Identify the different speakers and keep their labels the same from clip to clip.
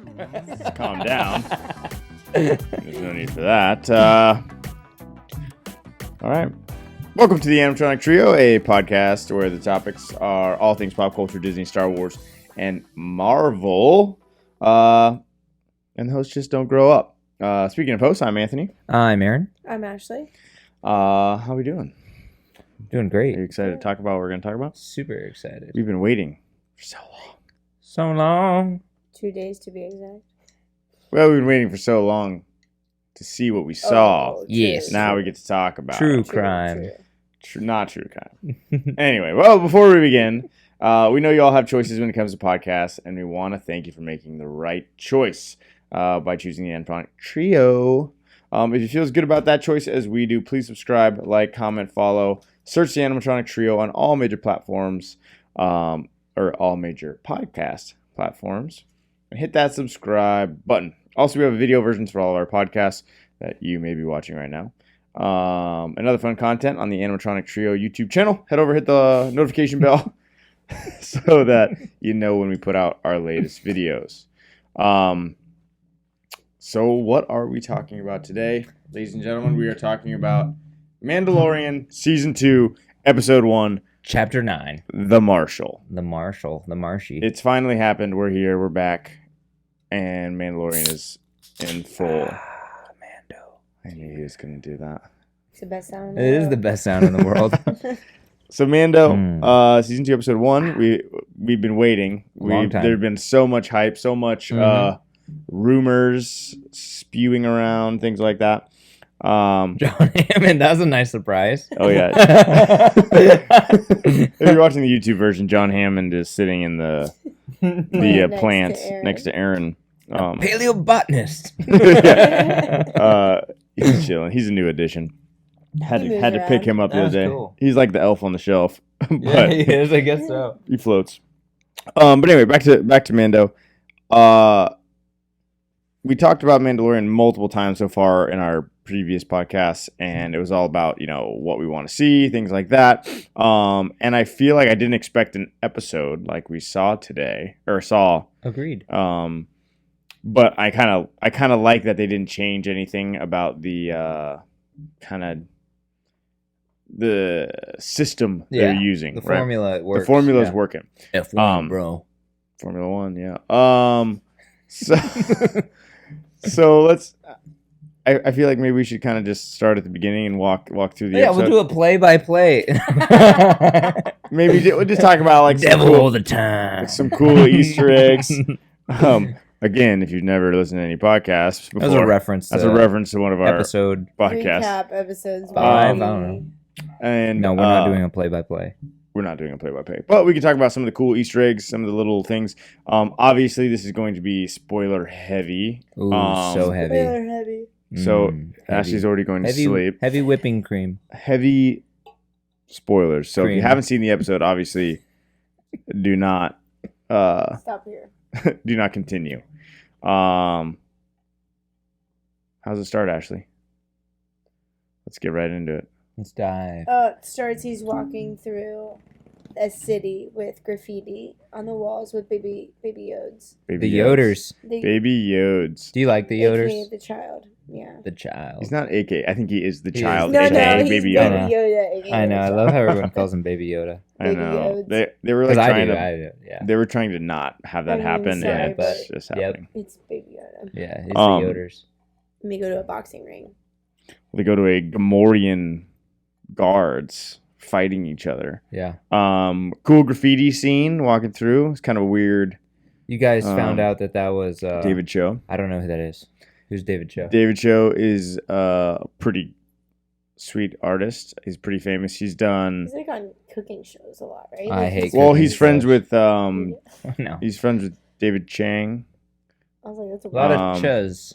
Speaker 1: Let's calm down. There's no need for that. All right. Welcome to the Animatronic Trio, a podcast where the topics are all things pop culture, Disney, Star Wars, and Marvel. And the hosts just don't grow up. Speaking of hosts, I'm Anthony.
Speaker 2: I'm Aaron.
Speaker 3: I'm Ashley.
Speaker 1: How are we doing?
Speaker 2: Doing great.
Speaker 1: Are you excited to talk about what we're going to talk about?
Speaker 2: Super excited.
Speaker 1: We've been waiting for so long.
Speaker 2: So long.
Speaker 3: 2 days to be exact.
Speaker 1: Well, we've been waiting for so long to see what we saw.
Speaker 3: Oh,
Speaker 2: Yes.
Speaker 1: Now we get to talk about
Speaker 2: True
Speaker 1: it.
Speaker 2: crime.
Speaker 1: Not true crime. Anyway, well, before we begin, we know you all have choices when it comes to podcasts, and we want to thank you for making the right choice by choosing the Animatronic Trio. If you feel as good about that choice as we do, please subscribe, like, comment, follow. Search the Animatronic Trio on all major platforms, or all major podcast platforms, and hit that subscribe button. Also, we have video versions for all of our podcasts that you may be watching right now. And other fun content on the Animatronic Trio YouTube channel. Head over, hit the notification bell so that you know when we put out our latest videos. So what are we talking about today? Ladies and gentlemen, we are talking about Mandalorian Season 2, Episode 1,
Speaker 2: Chapter 9.
Speaker 1: The Marshal.
Speaker 2: The Marshal. The Marshy.
Speaker 1: It's finally happened. We're here. We're back. And Mandalorian is in full.
Speaker 2: Mando.
Speaker 1: I knew he was going to do that.
Speaker 3: It's the best sound in the
Speaker 2: It
Speaker 3: world.
Speaker 2: is the best sound in the world.
Speaker 1: So Mando, Season 2, Episode 1, we've been waiting.
Speaker 2: Long time.
Speaker 1: There's been so much hype, so much rumors spewing around, things like that.
Speaker 2: John Hammond, that was a nice surprise.
Speaker 1: Oh, yeah. If you're watching the YouTube version, John Hammond is sitting in the
Speaker 3: Next
Speaker 1: plants
Speaker 3: to Aaron.
Speaker 1: next to Aaron.
Speaker 2: Paleobotanist.
Speaker 1: He's chilling. He's a new addition. Had
Speaker 3: He
Speaker 1: to
Speaker 3: moves
Speaker 1: pick
Speaker 3: around.
Speaker 1: him up the other
Speaker 2: That's
Speaker 1: day.
Speaker 2: cool.
Speaker 1: He's like the elf on the shelf,
Speaker 2: Yeah,
Speaker 1: but
Speaker 2: he is, I guess so.
Speaker 1: he floats. But anyway, back to Mando. We talked about Mandalorian multiple times so far in our previous podcasts, and it was all about, what we want to see, things like that. And I feel like I didn't expect an episode like we saw today, or saw.
Speaker 2: Agreed.
Speaker 1: But I kind of like that they didn't change anything about the the system they're using.
Speaker 2: The
Speaker 1: right?
Speaker 2: formula works.
Speaker 1: The formula is
Speaker 2: yeah.
Speaker 1: working.
Speaker 2: F1, bro.
Speaker 1: Formula One, yeah. So let's. I feel like maybe we should kind of just start at the beginning and walk through the
Speaker 2: Yeah,
Speaker 1: episode.
Speaker 2: we'll do a play-by-play.
Speaker 1: Maybe we'll just talk about like
Speaker 2: Devil all the time.
Speaker 1: some cool Easter eggs. Again, if you've never listened to any podcasts before,
Speaker 2: That was a reference.
Speaker 1: that's a reference to one of our
Speaker 2: episode.
Speaker 1: podcasts.
Speaker 3: Recap episodes.
Speaker 2: 5, I don't know.
Speaker 1: And
Speaker 2: No, we're not doing a play-by-play.
Speaker 1: We're not doing a play-by-play, but we can talk about some of the cool Easter eggs, some of the little things. Obviously, this is going to be spoiler heavy.
Speaker 2: Ooh, so heavy.
Speaker 3: Spoiler heavy.
Speaker 1: So
Speaker 2: heavy.
Speaker 1: Ashley's already going to sleep.
Speaker 2: Heavy whipping cream.
Speaker 1: Heavy spoilers. So if you
Speaker 2: Cream.
Speaker 1: haven't seen the episode, obviously, do not
Speaker 3: Stop here.
Speaker 1: do not continue. How's it start, Ashley? Let's get right into it.
Speaker 2: Let's dive.
Speaker 3: It starts, he's walking through a city with graffiti on the walls with baby Yodes.
Speaker 2: The Yoders.
Speaker 1: Baby Yodes.
Speaker 2: Do you like the
Speaker 3: AKA
Speaker 2: Yoders?
Speaker 3: the child. Yeah.
Speaker 2: The child.
Speaker 1: He's not AK. I think he is the
Speaker 2: He is
Speaker 1: child.
Speaker 2: the
Speaker 3: No,
Speaker 1: AKA
Speaker 3: he's
Speaker 1: Baby
Speaker 3: Baby
Speaker 1: Yoda.
Speaker 3: Yoda. AKA
Speaker 2: I know.
Speaker 3: the
Speaker 2: I love
Speaker 3: child.
Speaker 2: how everyone calls him Baby Yoda.
Speaker 1: I
Speaker 3: Baby
Speaker 1: know.
Speaker 3: Yodes.
Speaker 1: They were like
Speaker 2: Because
Speaker 1: trying to.
Speaker 2: I do. Yeah.
Speaker 1: They were trying to not have that
Speaker 3: I mean,
Speaker 1: happen,
Speaker 3: sorry,
Speaker 1: and it's
Speaker 3: but-
Speaker 1: just
Speaker 2: Yep.
Speaker 1: happening.
Speaker 3: It's Baby Yoda.
Speaker 2: Yeah. It's
Speaker 1: Um,
Speaker 2: the Yoders.
Speaker 3: And they go to a boxing ring.
Speaker 1: They go to a Gamorrean guards fighting each other.
Speaker 2: Yeah.
Speaker 1: Cool graffiti scene walking through. It's kind of weird.
Speaker 2: You guys found
Speaker 1: Um,
Speaker 2: out that was
Speaker 1: David Cho.
Speaker 2: I don't know who that is. Who's David Cho?
Speaker 1: David Cho is a pretty sweet artist. He's pretty famous. He's done.
Speaker 3: He's like on cooking shows a lot, right?
Speaker 2: I
Speaker 3: Like,
Speaker 2: hate
Speaker 3: he's-
Speaker 1: Well,
Speaker 2: cooking
Speaker 1: he's friends
Speaker 2: shows.
Speaker 1: with
Speaker 2: No.
Speaker 1: He's friends with David Chang.
Speaker 3: I was like, that's a
Speaker 2: A lot
Speaker 1: Um,
Speaker 2: of chuz.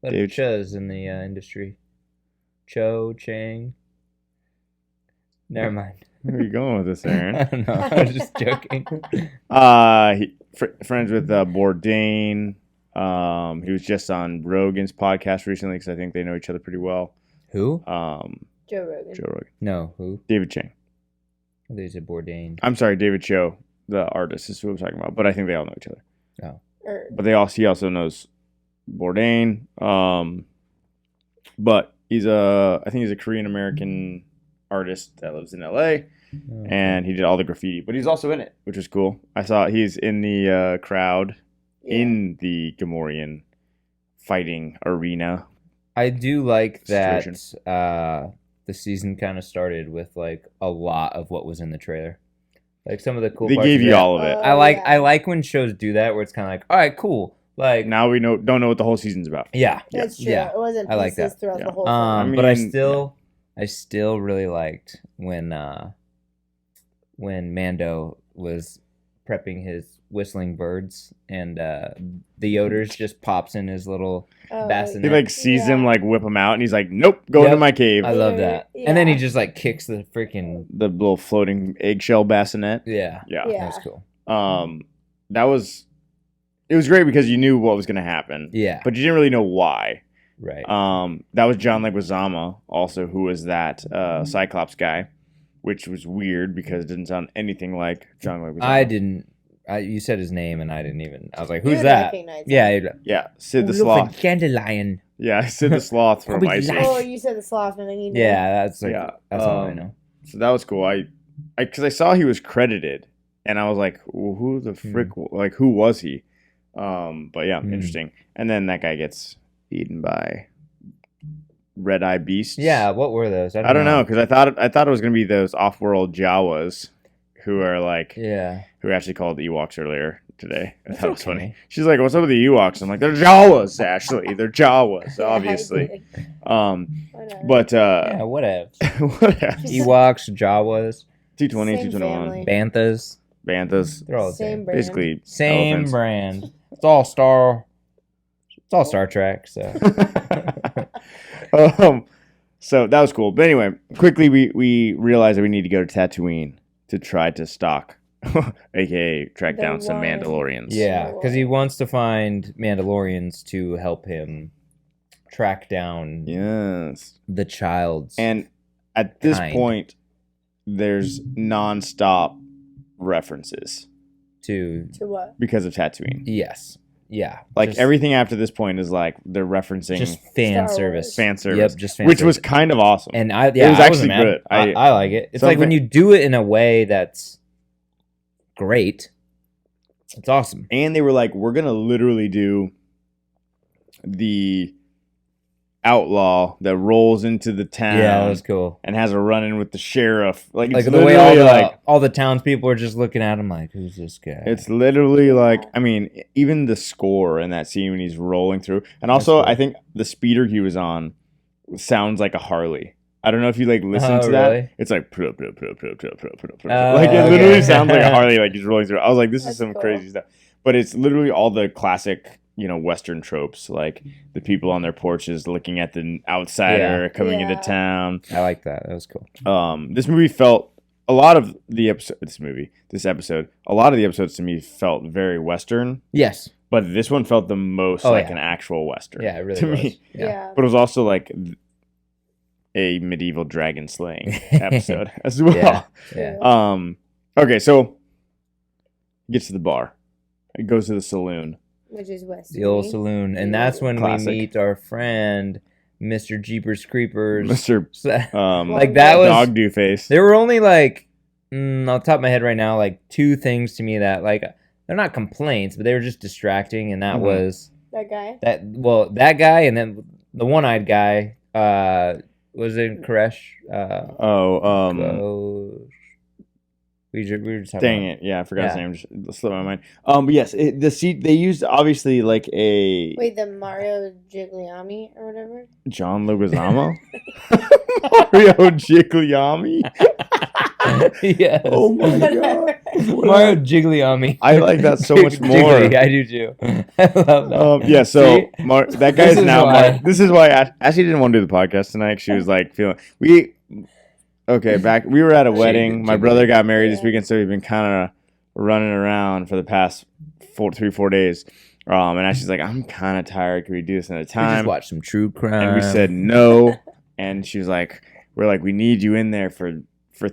Speaker 2: A lot
Speaker 1: David-
Speaker 2: of chuz in the industry. Cho, Chang. Never mind.
Speaker 1: Where are you going with this,
Speaker 2: I
Speaker 1: Aaron?
Speaker 2: don't know. I was just joking.
Speaker 1: Friends with Bourdain. He was just on Rogan's podcast recently because I think they know each other pretty well.
Speaker 2: Who?
Speaker 3: Joe Rogan.
Speaker 1: Joe Rogan.
Speaker 2: No, who?
Speaker 1: David Chang.
Speaker 2: There's a Bourdain.
Speaker 1: I'm sorry, David Cho, the artist, is who I'm talking about. But I think they all know each other. But he also knows Bourdain. But I think he's a Korean American artist that lives in LA, and he did all the graffiti. But he's also in it, which is cool. I saw he's in the crowd in the Gamorrean fighting arena.
Speaker 2: I do like that
Speaker 1: Situation.
Speaker 2: the season kind of started with like a lot of what was in the trailer. Like some of the cool
Speaker 1: They
Speaker 2: parts
Speaker 1: gave
Speaker 2: of
Speaker 1: you
Speaker 2: it.
Speaker 1: all of it.
Speaker 2: I like when shows do that where it's kind of like, all right, cool. Like
Speaker 1: Now we don't know what the whole season's about.
Speaker 2: yeah,
Speaker 3: That's true.
Speaker 2: Yeah.
Speaker 3: It wasn't
Speaker 2: I like
Speaker 3: pieces
Speaker 2: that.
Speaker 3: throughout
Speaker 1: Yeah.
Speaker 3: the whole thing.
Speaker 2: but I
Speaker 1: mean,
Speaker 2: still really liked when Mando was prepping his whistling birds and the Yoder's just pops in his little bassinet.
Speaker 1: He like sees him like whip him out, and he's like, "Nope, go into my cave."
Speaker 2: I love that.
Speaker 3: Yeah.
Speaker 2: And then he just like kicks the freaking
Speaker 1: The little floating eggshell bassinet.
Speaker 2: yeah.
Speaker 1: Yeah.
Speaker 3: Yeah.
Speaker 2: That was cool.
Speaker 1: It was great because you knew what was going to happen.
Speaker 2: Yeah.
Speaker 1: But you didn't really know why.
Speaker 2: Right.
Speaker 1: That was John Leguizamo, also, who was that Cyclops guy, which was weird because it didn't sound anything like John Leguizamo.
Speaker 2: I didn't. You said his name and I didn't even. I was like,
Speaker 3: You
Speaker 2: "Who's
Speaker 3: would
Speaker 2: that?"
Speaker 3: recognize him.
Speaker 2: Yeah.
Speaker 1: Yeah, Sid the
Speaker 2: Look like
Speaker 1: Sloth.
Speaker 2: Dandelion.
Speaker 1: Yeah, Sid the Sloth from
Speaker 2: Probably
Speaker 1: Ice Age.
Speaker 2: like-
Speaker 3: Oh, you said the sloth, and then you did.
Speaker 2: Yeah, that's like
Speaker 1: Yeah,
Speaker 2: that's all I know.
Speaker 1: So that was cool. Because I saw he was credited, and I was like, well, who the frick? Like, who was he? But yeah, interesting. And then that guy gets eaten by red eye beasts.
Speaker 2: Yeah, what were those?
Speaker 1: I don't know because I thought it was gonna be those off-world Jawas, who are like who actually called Ewoks earlier today. I thought it was funny. She's like, "What's up with the Ewoks?" I'm like, "They're Jawas, Ashley. They're Jawas,
Speaker 3: Yeah,
Speaker 1: obviously."
Speaker 3: Whatever.
Speaker 1: But
Speaker 2: Yeah, whatever.
Speaker 1: whatever.
Speaker 2: Ewoks, Jawas,
Speaker 1: 220,
Speaker 3: Same
Speaker 1: 221,
Speaker 3: family.
Speaker 2: Banthas.
Speaker 1: Banthas,
Speaker 2: They're all the
Speaker 3: Same
Speaker 2: same.
Speaker 3: brand.
Speaker 1: basically
Speaker 2: Same
Speaker 1: elephants.
Speaker 2: brand. It's all Star Trek. So
Speaker 1: So that was cool. But anyway, quickly we realized that we need to go to Tatooine to try to stalk, aka track
Speaker 3: The
Speaker 1: down some
Speaker 3: one.
Speaker 1: Mandalorians.
Speaker 2: yeah, because he wants to find Mandalorians to help him track down
Speaker 1: Yes.
Speaker 2: the child's.
Speaker 1: And at this
Speaker 2: Kind.
Speaker 1: point, there's nonstop references
Speaker 2: to
Speaker 3: what?
Speaker 1: because of Tatooine.
Speaker 2: yes, yeah,
Speaker 1: Like
Speaker 2: just-
Speaker 1: everything after this point is like they're referencing
Speaker 2: just fan
Speaker 3: Star
Speaker 2: service.
Speaker 3: Wars.
Speaker 1: fan service,
Speaker 2: Yep, just fan
Speaker 1: which
Speaker 2: service.
Speaker 1: was kind of awesome.
Speaker 2: And I
Speaker 1: was
Speaker 2: wasn't
Speaker 1: actually
Speaker 2: mad.
Speaker 1: good.
Speaker 2: I like it. It's
Speaker 1: Some
Speaker 2: like when
Speaker 1: fa-
Speaker 2: you do it in a way that's great. It's awesome.
Speaker 1: And they were like, we're gonna literally do the outlaw that rolls into the town
Speaker 2: Yeah, that was cool.
Speaker 1: and has a run-in with the sheriff. Like it's
Speaker 2: Like the way
Speaker 1: literally
Speaker 2: all the townspeople are just looking at him like, "Who's this guy?"
Speaker 1: it's literally like, I mean, even the score in that scene when he's rolling through, and also
Speaker 2: That's cool.
Speaker 1: I think the speeder he was on sounds like a Harley. I don't know if you like listen
Speaker 2: Oh,
Speaker 1: to
Speaker 2: really?
Speaker 1: that. It's like like it
Speaker 2: okay.
Speaker 1: literally sounds like a Harley, like he's rolling through. I was like, this is
Speaker 3: That's
Speaker 1: some
Speaker 3: cool.
Speaker 1: crazy stuff. But it's literally all the classic, Western tropes, like the people on their porches looking at the outsider coming into
Speaker 3: Yeah.
Speaker 1: town.
Speaker 2: I like that. That was cool.
Speaker 1: This movie felt a lot of the episode. This episode, a lot of the episodes to me felt very Western,
Speaker 2: Yes.
Speaker 1: but this one felt the most
Speaker 2: Oh,
Speaker 1: like
Speaker 2: yeah.
Speaker 1: an actual Western.
Speaker 2: Yeah, it really
Speaker 1: to
Speaker 2: was.
Speaker 1: me.
Speaker 3: Yeah.
Speaker 1: But it was also like a medieval dragon slaying episode as well.
Speaker 2: Yeah.
Speaker 1: Okay, so he gets to the bar. He goes to the saloon.
Speaker 3: Which is West.
Speaker 2: The old saloon, and that's when
Speaker 1: Classic.
Speaker 2: we meet our friend, Mr. Jeepers Creepers.
Speaker 1: Mr.
Speaker 2: Like that was
Speaker 1: Dog Do Face.
Speaker 2: There were only like on the top of my head right now, like two things to me that like they're not complaints, but they were just distracting, and that
Speaker 1: Mhm.
Speaker 2: was
Speaker 3: That guy.
Speaker 2: that guy, and then the one-eyed guy was in Koresh. We were just talking
Speaker 1: Dang
Speaker 2: about.
Speaker 1: it! Yeah, I forgot his
Speaker 2: Yeah.
Speaker 1: name. Just slipped my mind. But yes, the seat they used obviously like a
Speaker 3: Wait, the Mario Gigliami or whatever.
Speaker 1: John Leguizamo, Mario Gigliami.
Speaker 2: Yes.
Speaker 1: Oh my god!
Speaker 2: Mario Gigliami.
Speaker 1: I like that so much more.
Speaker 2: Jiggly, I do too. I love that.
Speaker 1: Yeah, so
Speaker 2: See?
Speaker 1: that guy's
Speaker 2: This is
Speaker 1: now.
Speaker 2: why-
Speaker 1: This is why Ashley didn't want to do the podcast tonight. She was like feeling back. We were at a wedding. My brother got married this
Speaker 3: Yeah.
Speaker 1: weekend, so we've been kind of running around for the past 4 days. And Ashley's like, I'm kind of tired. Can we do this another
Speaker 2: We just
Speaker 1: time?
Speaker 2: watched some true crime.
Speaker 1: And we said no. And she was like, we're like, we need you in there for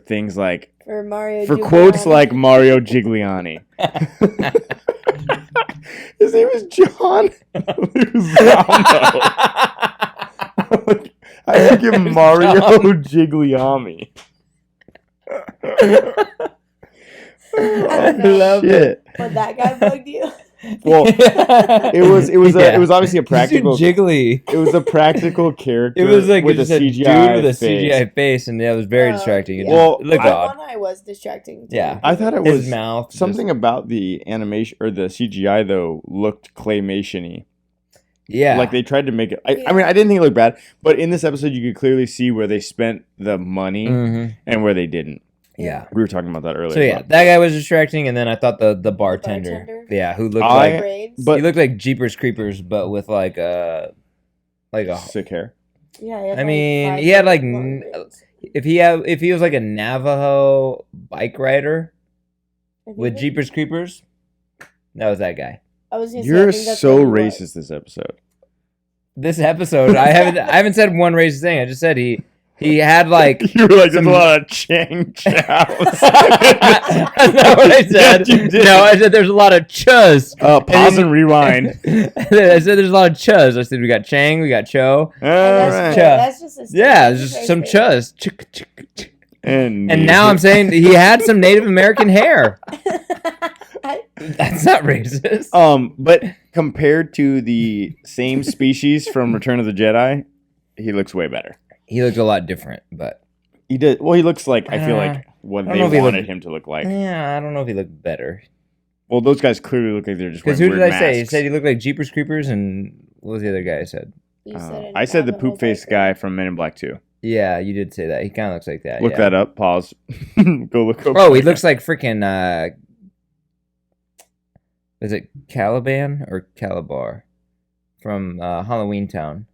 Speaker 1: things like
Speaker 3: For Mario.
Speaker 1: for
Speaker 3: Gigliani.
Speaker 1: quotes like Mario Gigliani. His name is John Leguizamo. I think him Mario Gigliami.
Speaker 3: I don't know.
Speaker 2: love
Speaker 1: Shit.
Speaker 3: But that guy bugged you.
Speaker 1: Well, it was obviously a practical.
Speaker 2: Jiggly.
Speaker 1: It was a practical character.
Speaker 2: It was like
Speaker 1: with a
Speaker 2: just a
Speaker 1: CGI
Speaker 2: dude with a
Speaker 1: face.
Speaker 2: CGI face, and it was very distracting. It
Speaker 3: yeah.
Speaker 1: Well,
Speaker 2: just looked
Speaker 3: That
Speaker 2: odd.
Speaker 3: one eye was distracting. Too.
Speaker 2: Yeah.
Speaker 1: I thought it
Speaker 2: His
Speaker 1: was
Speaker 2: mouth.
Speaker 1: something about the animation or the CGI though looked claymation-y.
Speaker 2: Yeah.
Speaker 1: Like they tried to make it. I
Speaker 3: Yeah.
Speaker 1: mean, I didn't think it looked bad, but in this episode, you could clearly see where they spent the money
Speaker 2: Mhm.
Speaker 1: and where they didn't.
Speaker 2: Yeah.
Speaker 1: We were talking about that earlier.
Speaker 2: So yeah, that guy was distracting, and then I thought the bartender.
Speaker 3: bartender?
Speaker 2: Yeah, who looked
Speaker 1: I-
Speaker 2: like
Speaker 3: Braids.
Speaker 1: but
Speaker 2: he looked like Jeepers Creepers, but with like a
Speaker 1: sick hair.
Speaker 3: Yeah, he had
Speaker 2: I mean,
Speaker 3: 5
Speaker 2: he had, like,
Speaker 3: long braids.
Speaker 2: if he was like a Navajo bike rider
Speaker 3: I think
Speaker 2: with
Speaker 3: that-
Speaker 2: Jeepers Creepers, that was that guy.
Speaker 3: I was gonna say, I
Speaker 1: You're
Speaker 3: think that's
Speaker 1: so
Speaker 3: what he was.
Speaker 1: racist this episode.
Speaker 2: This episode, I haven't said one racist thing. I just said he had like.
Speaker 1: You were like, there's
Speaker 2: some-
Speaker 1: a lot of Chang Chows.
Speaker 2: That's not what I said.
Speaker 1: Yes, you did.
Speaker 2: No, I said there's a lot of chuz.
Speaker 1: Pause and rewind.
Speaker 2: I said there's a lot of chuz. I said we got Chang, we got Cho.
Speaker 1: All
Speaker 3: And
Speaker 1: right.
Speaker 3: that's,
Speaker 2: Cha.
Speaker 3: that's just a
Speaker 2: Yeah,
Speaker 3: that's
Speaker 2: there's just
Speaker 3: very
Speaker 2: some
Speaker 3: racist.
Speaker 2: chuz.
Speaker 1: And
Speaker 2: Now I'm saying he had some Native American hair. That's not racist.
Speaker 1: But compared to the same species from Return of the Jedi, he looks way better.
Speaker 2: He looked a lot different, but
Speaker 1: He did. Well, he looks like I feel like what
Speaker 2: I don't
Speaker 1: they
Speaker 2: know if he
Speaker 1: wanted
Speaker 2: looked-
Speaker 1: him to look like.
Speaker 2: yeah, I don't know if he looked better.
Speaker 1: Well, those guys clearly look like they're just wearing
Speaker 2: Because who
Speaker 1: weird
Speaker 2: did I say? He
Speaker 1: masks.
Speaker 2: said he looked like Jeepers Creepers, and what was the other guy I said?
Speaker 3: You said
Speaker 1: I said the
Speaker 3: Navajo
Speaker 1: poop face
Speaker 3: biker.
Speaker 1: guy from Men in Black 2.
Speaker 2: Yeah, you did say that. He kind of looks like that.
Speaker 1: Look
Speaker 2: yeah.
Speaker 1: that up. Pause. Go look up.
Speaker 2: Oh, he looks like freaking. Is it Caliban or Calabar from Halloween Town?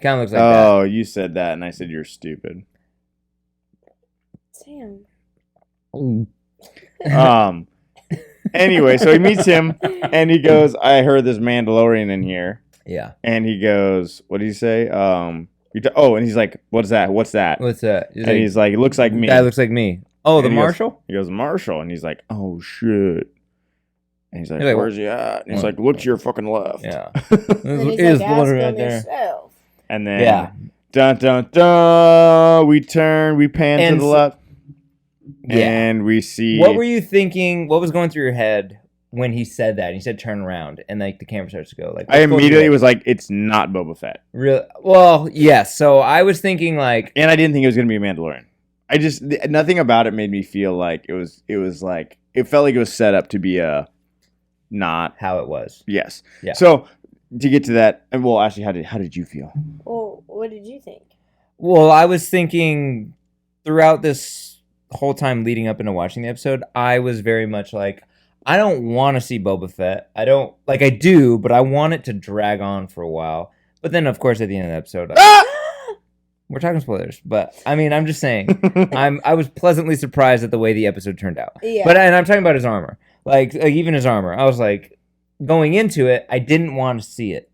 Speaker 2: Kind of looks like that.
Speaker 1: Oh, you said that, and I said you're stupid.
Speaker 3: Damn.
Speaker 1: Anyway, so he meets him, and he goes, "I heard there's Mandalorian in here."
Speaker 2: Yeah.
Speaker 1: And he goes, "What did he say?" And he's like, "What's that? What's that?"
Speaker 2: What's that?
Speaker 1: And he's like, "It looks like me."
Speaker 2: Guy looks like me. Oh, the
Speaker 1: And he goes-
Speaker 2: Marshal?
Speaker 1: He goes, "Marshal," and he's like, "Oh shit." And he's like,
Speaker 2: He's like,
Speaker 1: "Where's he at?" And he's
Speaker 2: what?
Speaker 1: like, "Look to your fucking left."
Speaker 2: Yeah.
Speaker 3: And he's
Speaker 2: Is
Speaker 3: like,
Speaker 2: one
Speaker 3: ask
Speaker 2: right
Speaker 3: him
Speaker 2: there.
Speaker 3: yourself.
Speaker 1: And then,
Speaker 2: Yeah.
Speaker 1: dun dun dun, we pan
Speaker 2: And
Speaker 1: to the
Speaker 2: so-
Speaker 1: left,
Speaker 2: Yeah.
Speaker 1: and we see.
Speaker 2: What were you thinking? What was going through your head when he said that? He said turn around, and like the camera starts to go. Like
Speaker 1: I
Speaker 2: what's going through
Speaker 1: immediately
Speaker 2: your
Speaker 1: was like, "It's not Boba Fett,"
Speaker 2: head? Real well, yes. So I was thinking like
Speaker 1: and I didn't think it was gonna be a Mandalorian. Nothing about it made me feel like it was. It was like it felt like it was set up to be a not.
Speaker 2: how it was.
Speaker 1: Yes.
Speaker 2: Yeah.
Speaker 1: So to get to that, and well, actually, how did you feel?
Speaker 3: Well, what did you think?
Speaker 2: Well, I was thinking throughout this whole time leading up into watching the episode, I was very much like, I don't want to see Boba Fett. I don't like. I do, but I want it to drag on for a while. But then, of course, at the end of the episode, we're talking spoilers. But I mean, I'm just saying, I was pleasantly surprised at the way the episode turned out.
Speaker 3: Yeah.
Speaker 2: But and I'm talking about his armor, like even his armor. I was like, going into it, I didn't want to see it.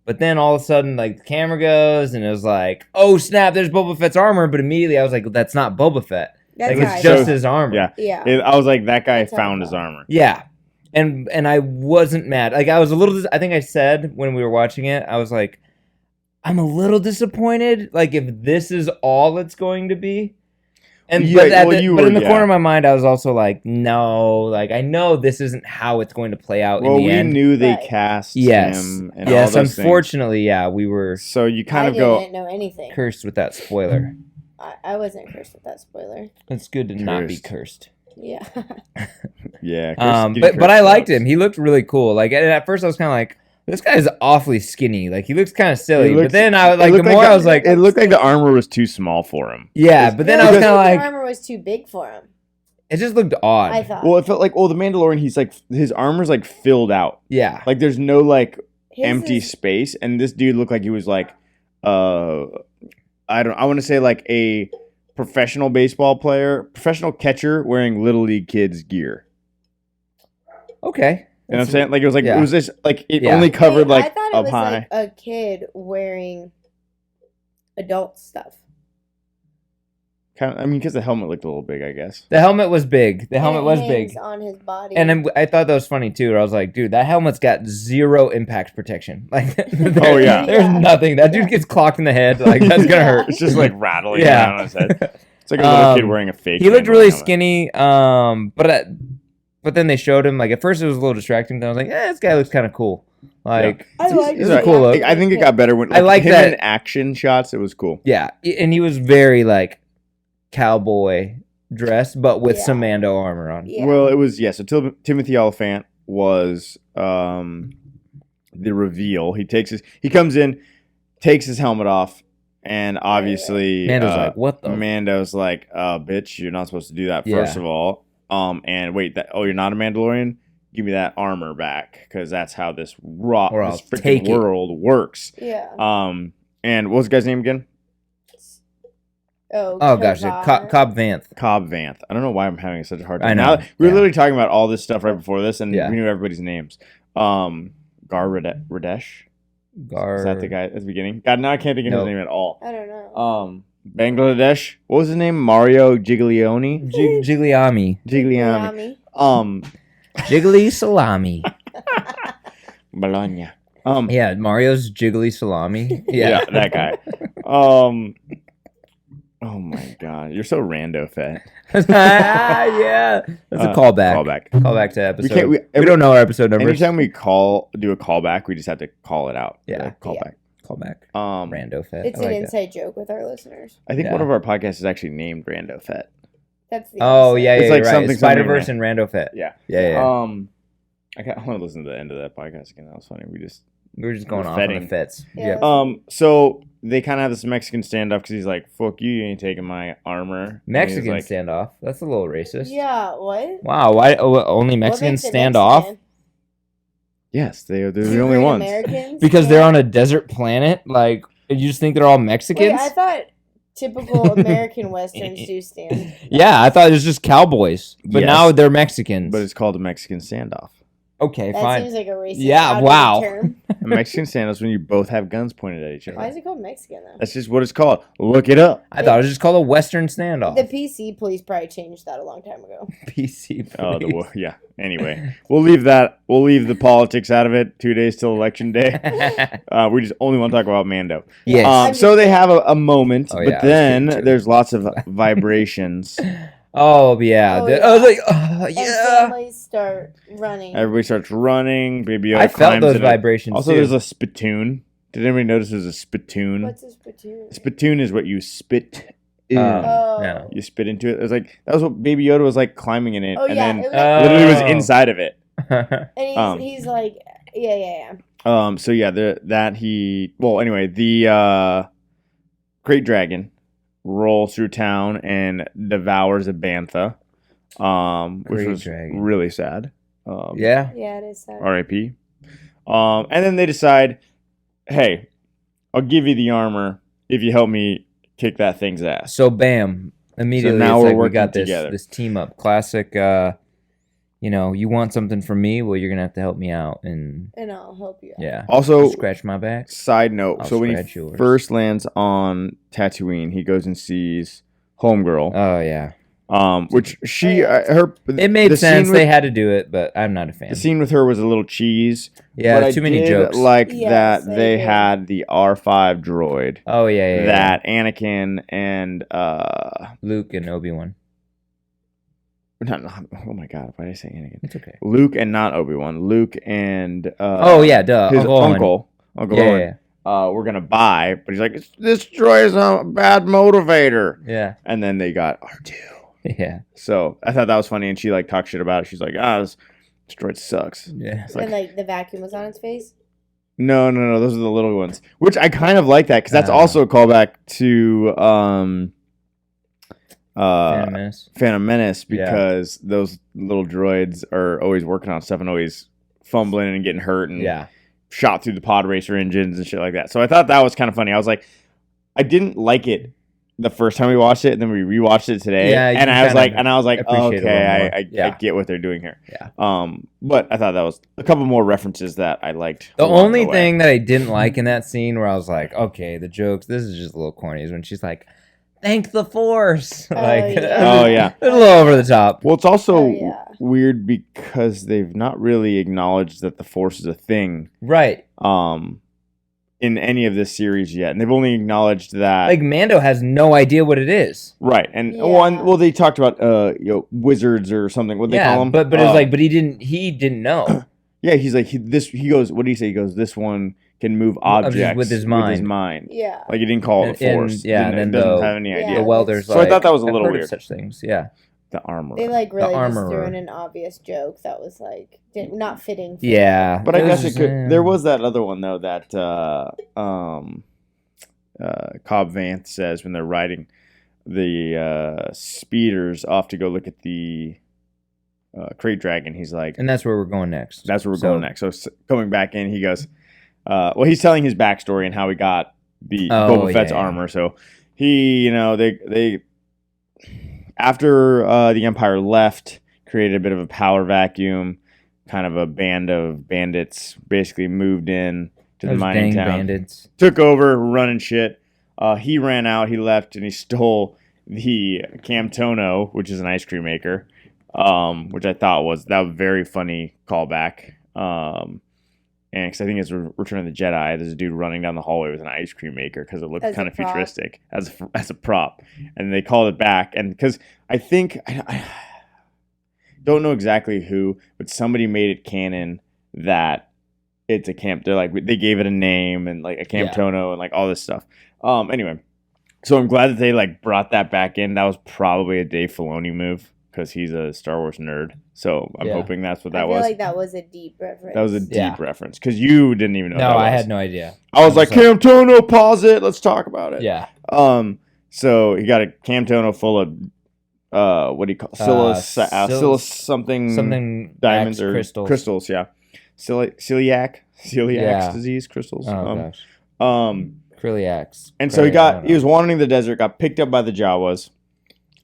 Speaker 2: But then all of a sudden, like the camera goes, and it was like, oh snap, there's Boba Fett's armor. But immediately, I was like, that's not Boba Fett.
Speaker 3: That's
Speaker 2: Like
Speaker 3: how
Speaker 2: it's
Speaker 3: I
Speaker 2: just
Speaker 3: felt.
Speaker 2: his armor.
Speaker 1: Yeah.
Speaker 3: Yeah.
Speaker 1: I was like, that guy
Speaker 3: That's how I
Speaker 1: found his
Speaker 3: felt.
Speaker 1: armor.
Speaker 2: Yeah. And I wasn't mad. Like I was a little. I think I said when we were watching it, I was like, I'm a little disappointed. Like if this is all it's going to be. And
Speaker 1: Yeah,
Speaker 2: but,
Speaker 1: well, you
Speaker 2: but
Speaker 1: were-
Speaker 2: in the
Speaker 1: yeah.
Speaker 2: corner of my mind, I was also like, no. Like I know this isn't how it's going to play out
Speaker 1: Well,
Speaker 2: in the
Speaker 1: we
Speaker 2: end.
Speaker 1: knew they
Speaker 3: Right.
Speaker 1: cast
Speaker 2: Yes.
Speaker 1: him. And all
Speaker 2: Yes.
Speaker 1: those things.
Speaker 2: Unfortunately, yeah, we were
Speaker 1: So you kind
Speaker 3: I
Speaker 1: of go.
Speaker 3: didn't know anything.
Speaker 2: cursed with that spoiler.
Speaker 3: I wasn't cursed with that spoiler.
Speaker 2: It's good to not be
Speaker 1: Cursed.
Speaker 2: cursed.
Speaker 3: Yeah.
Speaker 1: Yeah.
Speaker 2: But I liked him. He looked really cool. Like at first, I was kind of like, this guy's awfully skinny. Like he looks kind of silly. But then I was like, the more I was like,
Speaker 1: it looked like the armor was too small for him.
Speaker 2: yeah. But then I was
Speaker 3: Because
Speaker 2: kind of
Speaker 3: the
Speaker 2: like,
Speaker 3: armor was too big for him.
Speaker 2: it just looked odd.
Speaker 3: I thought.
Speaker 1: Well, it felt like, the Mandalorian. He's like, his armor's like filled out.
Speaker 2: Yeah.
Speaker 1: Like there's no like
Speaker 3: His
Speaker 1: empty
Speaker 3: is-
Speaker 1: space, and this dude looked like he was like, I want to say like a professional baseball player, professional catcher wearing little league kids gear.
Speaker 2: Okay.
Speaker 1: You know what I'm saying? Like it was like
Speaker 2: Yeah.
Speaker 1: it was just like it
Speaker 2: Yeah.
Speaker 1: only covered
Speaker 3: Wait, I
Speaker 1: like
Speaker 3: thought it
Speaker 1: up
Speaker 3: was
Speaker 1: high.
Speaker 3: like a kid wearing adult stuff.
Speaker 1: Kind of, I mean, because the helmet looked a little big, I guess.
Speaker 2: The helmet was big. The helmet
Speaker 3: And it
Speaker 2: was
Speaker 3: hangs
Speaker 2: big.
Speaker 3: on his body.
Speaker 2: And then I thought that was funny too. Where I was like, dude, that helmet's got 0 impact protection. Like,
Speaker 1: Oh, yeah.
Speaker 2: there's
Speaker 3: Yeah.
Speaker 2: nothing. That dude gets clocked in the head. Like, that's gonna hurt.
Speaker 1: It's just like rattling
Speaker 2: Yeah.
Speaker 1: around on his head. It's like a little kid wearing a fake.
Speaker 2: He looked
Speaker 1: Mandalorian
Speaker 2: really
Speaker 1: helmet.
Speaker 2: skinny. But then they showed him. Like, at first it was a little distracting. Then I was like, this guy looks kind of cool. Like,
Speaker 3: I like
Speaker 2: he's
Speaker 3: the
Speaker 2: a cool look.
Speaker 1: I think it got better when
Speaker 2: I like
Speaker 1: him
Speaker 2: that-
Speaker 1: in action shots. It was cool.
Speaker 2: yeah, and he was very like cowboy dressed, but with some
Speaker 3: Yeah.
Speaker 2: Mando armor on.
Speaker 3: Yeah.
Speaker 1: Well, it was So Timothy Oliphant was the reveal. He comes in, takes his helmet off, and obviously
Speaker 2: Mando's like, what the?
Speaker 1: Mando's like, bitch, you're not supposed to do that.
Speaker 2: Yeah.
Speaker 1: First of all, and wait, you're not a Mandalorian. Give me that armor back, because that's how this
Speaker 2: Or I'll
Speaker 1: this
Speaker 2: take
Speaker 1: freaking
Speaker 2: it.
Speaker 1: world works.
Speaker 3: Yeah.
Speaker 1: And what was the guy's name again?
Speaker 3: Oh
Speaker 2: gosh,
Speaker 3: Kavar.
Speaker 2: Cobb Vanth.
Speaker 1: Cobb Vanth. I don't know why I'm having such a hard time.
Speaker 2: I know.
Speaker 1: Now, we were
Speaker 2: Yeah.
Speaker 1: literally talking about all this stuff right before this, and
Speaker 2: Yeah.
Speaker 1: we knew everybody's names. Gar Radesh.
Speaker 2: Gar.
Speaker 1: Is that the guy at the beginning? God, now I can't think of his
Speaker 2: Nope.
Speaker 1: name at all.
Speaker 3: I don't know.
Speaker 1: Bangladesh. What was his name? Mario Giglioni.
Speaker 2: Gigliami.
Speaker 1: Gigliani.
Speaker 3: Yummy.
Speaker 2: Jiggly salami.
Speaker 1: Bologna.
Speaker 2: Yeah, Mario's jiggly salami.
Speaker 1: Yeah,
Speaker 2: Yeah.
Speaker 1: that guy. Oh my God, you're so rando fat.
Speaker 2: Yeah. That's a callback.
Speaker 1: Callback.
Speaker 2: Callback to episode.
Speaker 1: can't-
Speaker 2: We,
Speaker 1: we-
Speaker 2: don't know our episode numbers.
Speaker 1: Anytime we do a callback, we just have to call it out.
Speaker 2: Yeah.
Speaker 1: Callback.
Speaker 2: Callback.
Speaker 1: Um,
Speaker 2: Rando fit.
Speaker 3: It's
Speaker 2: I
Speaker 3: an
Speaker 2: like that.
Speaker 3: inside joke with our listeners.
Speaker 1: I think
Speaker 2: Yeah.
Speaker 1: one of our podcasts is actually named Rando Fett.
Speaker 3: That's the
Speaker 2: Oh
Speaker 3: episode.
Speaker 2: yeah,
Speaker 1: It's
Speaker 2: yeah,
Speaker 1: like
Speaker 2: you're
Speaker 1: something-
Speaker 2: right. Spider Verse and Rando Fit.
Speaker 1: Yeah.
Speaker 2: Yeah.
Speaker 1: I want to listen to the end of that podcast again. That was funny.
Speaker 2: We were just going
Speaker 1: We're
Speaker 2: off on
Speaker 1: fetting.
Speaker 2: the fits.
Speaker 3: Yeah.
Speaker 2: Yeah.
Speaker 1: So they kind of have this Mexican standoff because he's like, "Fuck you, you ain't taking my armor." And
Speaker 2: Mexican
Speaker 1: he's like,
Speaker 2: standoff. That's a little racist.
Speaker 3: Yeah, what?
Speaker 2: Wow. Why only
Speaker 3: What
Speaker 2: Mexicans
Speaker 3: makes it
Speaker 2: stand
Speaker 3: Mexican?
Speaker 2: off?
Speaker 1: Yes, they're the
Speaker 3: Two
Speaker 1: only
Speaker 3: great
Speaker 1: ones.
Speaker 3: Americans?
Speaker 2: Because they're
Speaker 3: Yeah.
Speaker 2: on a desert planet. Like you just think they're all Mexicans?
Speaker 3: Wait, I thought typical American westerns do stand.
Speaker 2: Yeah, I thought it was just cowboys, but
Speaker 1: Yes.
Speaker 2: now they're Mexicans.
Speaker 1: But it's called a Mexican standoff.
Speaker 2: okay,
Speaker 3: That
Speaker 2: fine.
Speaker 3: seems like a racist.
Speaker 2: Yeah,
Speaker 3: outdated
Speaker 2: wow.
Speaker 3: term.
Speaker 1: A Mexican standoff is when you both have guns pointed at each
Speaker 3: Why
Speaker 1: other.
Speaker 3: is it called Mexican though?
Speaker 1: That's just what it's called. Look it up.
Speaker 2: I thought it was just called a Western standoff.
Speaker 3: The PC police probably changed that a long time ago.
Speaker 2: PC.
Speaker 1: Oh,
Speaker 2: police.
Speaker 1: yeah. Anyway, we'll leave that. We'll leave the politics out of it. 2 days till election day. We just only want to talk about Mando.
Speaker 2: Yes.
Speaker 1: So they have a moment,
Speaker 2: Oh,
Speaker 1: but
Speaker 2: yeah, I was
Speaker 1: then
Speaker 2: kidding, too.
Speaker 1: there's lots of vibrations.
Speaker 2: Oh yeah.
Speaker 3: Oh,
Speaker 2: I was like,
Speaker 3: And
Speaker 2: yeah.
Speaker 3: families start running.
Speaker 1: Everybody starts running. Baby Yoda
Speaker 2: I felt
Speaker 1: climbs
Speaker 2: those
Speaker 1: in
Speaker 2: vibrations
Speaker 1: Also,
Speaker 2: too.
Speaker 1: there's a spittoon. Did anybody notice there's a spittoon?
Speaker 3: What's a spittoon?
Speaker 1: Spittoon is what you spit in.
Speaker 3: Oh.
Speaker 2: Yeah.
Speaker 1: You spit into it. It was like that was what Baby Yoda was like climbing in it,
Speaker 3: Oh
Speaker 1: and
Speaker 3: yeah,
Speaker 1: then
Speaker 3: it was like,
Speaker 1: literally was
Speaker 2: Oh.
Speaker 1: inside of it.
Speaker 3: and he's like, yeah.
Speaker 1: So yeah, anyway, the Great Dragon rolls through town and devours a bantha, which
Speaker 2: Great
Speaker 1: was
Speaker 2: Dragon.
Speaker 1: really sad.
Speaker 2: Yeah.
Speaker 3: Yeah, it is sad.
Speaker 1: R.I.P. And then they decide, hey, I'll give you the armor if you help me kick that thing's ass.
Speaker 2: So bam, immediately
Speaker 1: now
Speaker 2: it's
Speaker 1: we're
Speaker 2: like we
Speaker 1: working
Speaker 2: got
Speaker 1: together.
Speaker 2: this team up. Classic. You want something from me? Well, you're gonna have to help me out, and
Speaker 3: And I'll help you out.
Speaker 2: yeah.
Speaker 1: Also,
Speaker 2: Scratch my back.
Speaker 1: side note,
Speaker 2: I'll
Speaker 1: so when he
Speaker 2: scratch yours.
Speaker 1: first lands on Tatooine, he goes and sees Homegirl,
Speaker 2: Oh yeah.
Speaker 1: which she,
Speaker 3: Oh, yeah.
Speaker 1: her,
Speaker 2: It made
Speaker 1: the
Speaker 2: sense.
Speaker 1: scene
Speaker 2: They
Speaker 1: with-
Speaker 2: had to do it, but I'm not a fan.
Speaker 1: The scene with her was a little cheese.
Speaker 2: Yeah,
Speaker 1: but
Speaker 2: too
Speaker 1: I
Speaker 2: many
Speaker 1: did
Speaker 2: jokes.
Speaker 1: like
Speaker 3: Yes,
Speaker 1: that
Speaker 3: I
Speaker 1: they
Speaker 3: agree.
Speaker 1: had the R5 droid
Speaker 2: Oh yeah.
Speaker 1: that Anakin and
Speaker 2: Luke and Obi-Wan.
Speaker 1: not oh my god, why did I say Anakin?
Speaker 2: It's okay.
Speaker 1: Luke and not Obi-Wan. Luke and
Speaker 2: Oh yeah, duh.
Speaker 1: his
Speaker 2: Uncle Owen.
Speaker 1: Uncle
Speaker 2: Yeah,
Speaker 1: Owen.
Speaker 2: yeah,
Speaker 1: We're gonna buy, but he's like, this droid is a bad motivator.
Speaker 2: yeah.
Speaker 1: And then they got R2.
Speaker 2: Yeah.
Speaker 1: So I thought that was funny, and she like talked shit about it. She's like, this droid sucks.
Speaker 2: Yeah.
Speaker 1: It's like,
Speaker 3: And like the vacuum was on its face.
Speaker 1: no, those are the little ones. Which I kind of like that because that's
Speaker 2: Ah.
Speaker 1: also a callback to
Speaker 2: Phantom Menace.
Speaker 1: Phantom Menace
Speaker 2: Yeah.
Speaker 1: because those little droids are always working on stuff and always fumbling and getting hurt and
Speaker 2: Yeah.
Speaker 1: shot through the pod racer engines and shit like that. So I thought that was kind of funny. I was like, I didn't like it the first time we watched it, and then we rewatched it today.
Speaker 2: Yeah, you
Speaker 1: and I was
Speaker 2: kind of
Speaker 1: like,
Speaker 2: appreciate it a
Speaker 1: okay,
Speaker 2: little more.
Speaker 1: I
Speaker 2: Yeah.
Speaker 1: get what they're doing here.
Speaker 2: Yeah.
Speaker 1: But I thought that was a couple more references that I liked.
Speaker 2: The
Speaker 1: along
Speaker 2: only
Speaker 1: way.
Speaker 2: thing that I didn't like in that scene where I was like, okay, the jokes, this is just a little corny, is when she's like, thank the Force.
Speaker 3: Oh,
Speaker 2: Like,
Speaker 3: yeah.
Speaker 1: Oh, yeah.
Speaker 2: a little over the top.
Speaker 1: Well, it's also
Speaker 3: Oh, yeah.
Speaker 1: weird because they've not really acknowledged that the Force is a thing
Speaker 2: Right.
Speaker 1: in any of this series yet, and they've only acknowledged that
Speaker 2: Like Mando has no idea what it is.
Speaker 1: right. And
Speaker 3: Yeah.
Speaker 1: well, they talked about wizards or something. What they call them?
Speaker 2: but it was like, but he didn't know.
Speaker 1: yeah, he's like he goes. What do you say? He goes, this one can move objects
Speaker 2: with his mind.
Speaker 3: Yeah.
Speaker 1: Like he didn't call it the Force.
Speaker 2: And
Speaker 1: Didn't,
Speaker 2: then
Speaker 1: doesn't have any
Speaker 3: Yeah.
Speaker 1: idea.
Speaker 2: The welder's
Speaker 1: So
Speaker 2: like,
Speaker 1: I thought that was a
Speaker 2: I've
Speaker 1: little
Speaker 2: heard of
Speaker 1: weird.
Speaker 2: such things, yeah.
Speaker 1: The armor.
Speaker 3: They like really just threw
Speaker 2: armorer.
Speaker 3: in an obvious joke that was like not fitting. For
Speaker 2: Yeah.
Speaker 1: But I guess
Speaker 2: was
Speaker 1: it could.
Speaker 2: just,
Speaker 1: There was that other one though that Cobb Vanth says when they're riding the speeders off to go look at the crate dragon. He's like,
Speaker 2: And that's where we're going next.
Speaker 1: that's where we're going next. So coming back in, he goes, well, he's telling his backstory and how he got the Boba Fett's armor. So he, they after the Empire left, created a bit of a power vacuum. Kind of a band of bandits basically moved in to the
Speaker 2: Those
Speaker 1: mining
Speaker 2: dang
Speaker 1: town.
Speaker 2: bandits.
Speaker 1: Took over, running shit. He ran out, he left, and he stole the Camtono, which is an ice cream maker, which I thought was a very funny callback. And because I think it's Return of the Jedi, there's a dude running down the hallway with an ice cream maker because it looked
Speaker 3: As a
Speaker 1: kind of
Speaker 3: prop.
Speaker 1: futuristic as a prop, and they called it back. And because I think I don't know exactly who, but somebody made it canon that it's a camp. They're like they gave it a name and like a Camtono and like all this stuff. Anyway, so I'm glad that they like brought that back in. That was probably a Dave Filoni move because he's a Star Wars nerd. So I'm hoping that's what that
Speaker 3: I feel
Speaker 1: was.
Speaker 3: like that was a deep reference.
Speaker 1: That was a deep reference because you didn't even know.
Speaker 2: No,
Speaker 1: what that
Speaker 2: I
Speaker 1: was.
Speaker 2: had no idea.
Speaker 1: I was like, Camtono, pause it. Let's talk about it.
Speaker 2: Yeah.
Speaker 1: So he got a Camtono full of what do you call something diamonds or crystals? Yeah, celiac disease crystals.
Speaker 2: Oh gosh. Kriliax.
Speaker 1: And so he was wandering the desert, got picked up by the Jawas.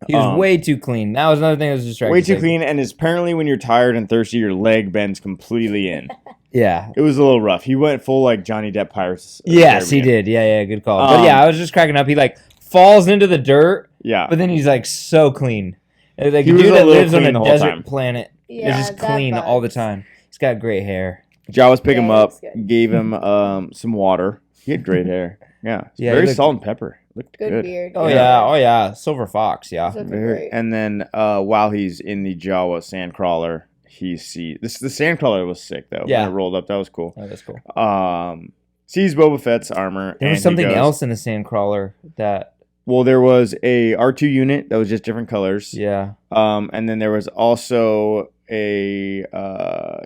Speaker 2: He was way too clean. That was another thing that was distracting.
Speaker 1: Way too clean, and apparently when you're tired and thirsty, your leg bends completely in.
Speaker 2: Yeah.
Speaker 1: It was a little rough. He went full like Johnny Depp Pirates.
Speaker 2: Yes, he did. Yeah, good call. But yeah, I was just cracking up. He like falls into the dirt.
Speaker 1: Yeah.
Speaker 2: But then he's like so clean. Like a
Speaker 1: He was
Speaker 2: dude
Speaker 1: a
Speaker 2: that
Speaker 1: little
Speaker 2: lives on
Speaker 1: clean the
Speaker 2: a
Speaker 1: whole
Speaker 2: desert
Speaker 1: time.
Speaker 2: planet.
Speaker 3: Yeah,
Speaker 2: They're just
Speaker 3: that
Speaker 2: clean all the
Speaker 3: bugs.
Speaker 2: time. He's got great hair.
Speaker 1: Jawas pick him
Speaker 3: Yeah,
Speaker 1: up,
Speaker 3: that's good.
Speaker 1: gave him some water. He had great hair. Yeah,
Speaker 2: Yeah,
Speaker 1: very
Speaker 2: he looked-
Speaker 1: salt and pepper. Looked
Speaker 3: Good
Speaker 1: good.
Speaker 3: beard.
Speaker 2: Oh yeah. Silver Fox, yeah.
Speaker 3: Those are
Speaker 1: Very,
Speaker 3: great.
Speaker 1: and then while he's in the Jawa sandcrawler, he sees the sandcrawler was sick though.
Speaker 2: Yeah.
Speaker 1: When it rolled up, that was cool.
Speaker 2: Oh, that's cool.
Speaker 1: Sees Boba Fett's armor.
Speaker 2: There
Speaker 1: and
Speaker 2: was
Speaker 1: he
Speaker 2: something
Speaker 1: goes-
Speaker 2: else in the Sandcrawler that
Speaker 1: Well, there was a R2 unit that was just different colors.
Speaker 2: yeah.
Speaker 1: And then there was also a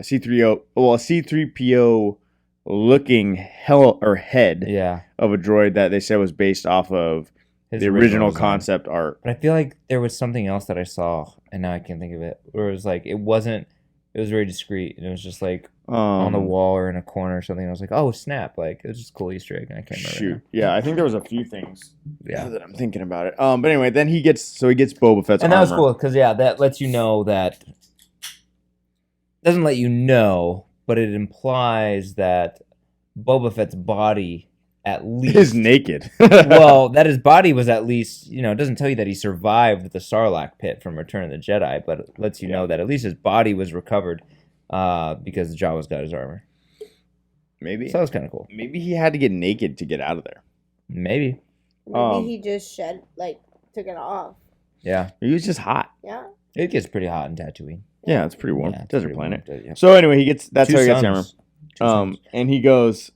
Speaker 1: C3PO. Well, a C3PO looking head
Speaker 2: Yeah.
Speaker 1: of a droid that they said was based off of
Speaker 2: His
Speaker 1: the original
Speaker 2: design.
Speaker 1: concept art.
Speaker 2: But I feel like there was something else that I saw, and now I can't think of it. Where it was like it was very discreet, and it was just like on the wall or in a corner or something. I was like, oh snap! Like it was just a cool Easter egg, and I can't remember.
Speaker 1: Shoot, yeah, I think there was a few things.
Speaker 2: Yeah.
Speaker 1: That I'm thinking about it. But anyway, then he gets Boba Fett's
Speaker 2: And that was
Speaker 1: armor.
Speaker 2: cool because that lets you know that doesn't let you know, but it implies that Boba Fett's body at least
Speaker 1: Is naked.
Speaker 2: well, that his body was at least, it doesn't tell you that he survived the Sarlacc pit from Return of the Jedi, but it lets you know that at least his body was recovered because the Jawas got his armor.
Speaker 1: Maybe.
Speaker 2: So that was kind of cool.
Speaker 1: Maybe he had to get naked to get out of there.
Speaker 2: Maybe.
Speaker 3: Maybe he just took it off.
Speaker 2: Yeah.
Speaker 1: He was just hot.
Speaker 3: Yeah.
Speaker 2: It gets pretty hot in Tatooine.
Speaker 1: Yeah, it's pretty warm.
Speaker 2: Yeah, it's
Speaker 1: Desert
Speaker 2: pretty
Speaker 1: planet.
Speaker 2: warm, yeah.
Speaker 1: So anyway, that's
Speaker 2: Two
Speaker 1: how he gets
Speaker 2: suns. Two
Speaker 1: armor.
Speaker 2: suns.
Speaker 1: And he goes,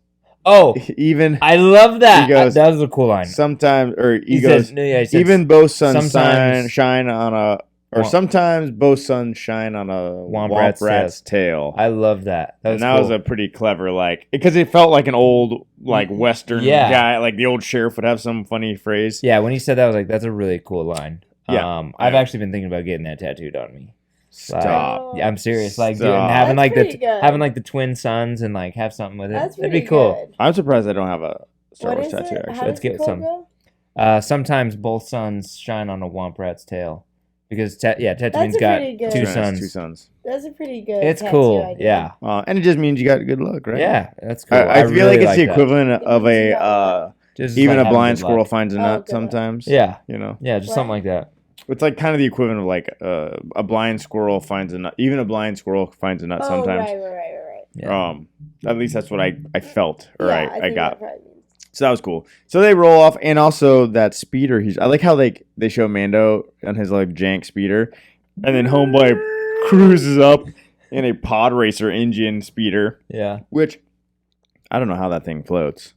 Speaker 2: Oh,
Speaker 1: even
Speaker 2: I love that.
Speaker 1: He goes,
Speaker 2: that was a cool line.
Speaker 1: sometimes, or he
Speaker 2: He
Speaker 1: goes,
Speaker 2: said, no, yeah, he said,
Speaker 1: even both suns
Speaker 2: sometimes-
Speaker 1: shine on a, or
Speaker 2: Wa-
Speaker 1: sometimes both suns shine on a
Speaker 2: Womp rat's
Speaker 1: tail.
Speaker 2: I love that. That was
Speaker 1: And that
Speaker 2: cool.
Speaker 1: was a pretty clever, because it felt like an old, Western
Speaker 2: Yeah.
Speaker 1: guy, like the old sheriff would have some funny phrase.
Speaker 2: Yeah, when he said that, I was like, that's a really cool line.
Speaker 1: Yeah.
Speaker 2: I've actually been thinking about getting that tattooed on me.
Speaker 1: Stop.
Speaker 2: Yeah, I'm serious. Like, dude,
Speaker 1: Stop.
Speaker 2: and having
Speaker 3: That's
Speaker 2: like
Speaker 3: pretty good.
Speaker 2: having like the twin sons and like have something with it.
Speaker 3: That's
Speaker 2: That'd
Speaker 3: pretty
Speaker 2: be cool.
Speaker 3: good.
Speaker 1: I'm surprised I don't have a Star
Speaker 3: What
Speaker 1: Wars
Speaker 3: is
Speaker 1: tattoo,
Speaker 3: it?
Speaker 1: actually.
Speaker 3: How
Speaker 2: Let's
Speaker 3: does the
Speaker 2: get
Speaker 3: quote
Speaker 2: some.
Speaker 3: go?
Speaker 2: Sometimes both suns shine on a womp rat's tail because Tatooine's
Speaker 3: That's
Speaker 2: got
Speaker 3: pretty good.
Speaker 2: two
Speaker 1: Two
Speaker 2: sons.
Speaker 1: sons.
Speaker 3: That's a pretty good.
Speaker 2: It's
Speaker 3: tattoo
Speaker 2: cool.
Speaker 3: idea.
Speaker 2: Yeah,
Speaker 1: And it just means you got good luck, right?
Speaker 2: Yeah, that's cool.
Speaker 1: I feel
Speaker 2: really
Speaker 1: like it's the
Speaker 2: that.
Speaker 1: equivalent of
Speaker 3: It means you got
Speaker 2: Just
Speaker 1: Even
Speaker 2: like
Speaker 1: a
Speaker 2: having
Speaker 1: blind
Speaker 2: good
Speaker 1: squirrel
Speaker 2: luck.
Speaker 1: finds a
Speaker 3: Oh,
Speaker 1: nut
Speaker 3: good luck.
Speaker 1: sometimes.
Speaker 2: Yeah,
Speaker 1: You know,
Speaker 2: yeah, just something like that.
Speaker 1: it's like kind of the equivalent of like a blind squirrel finds a nut. Even a blind squirrel finds a nut
Speaker 3: Oh,
Speaker 1: sometimes.
Speaker 3: right.
Speaker 2: Yeah.
Speaker 1: At least that's what I felt or
Speaker 3: Yeah,
Speaker 1: I
Speaker 3: think
Speaker 1: got.
Speaker 3: that probably means.
Speaker 1: So that was cool. So they roll off, and also that speeder. I like how they show Mando on his like jank speeder, and then Homeboy cruises up in a pod racer engine speeder,
Speaker 2: Yeah.
Speaker 1: which I don't know how that thing floats.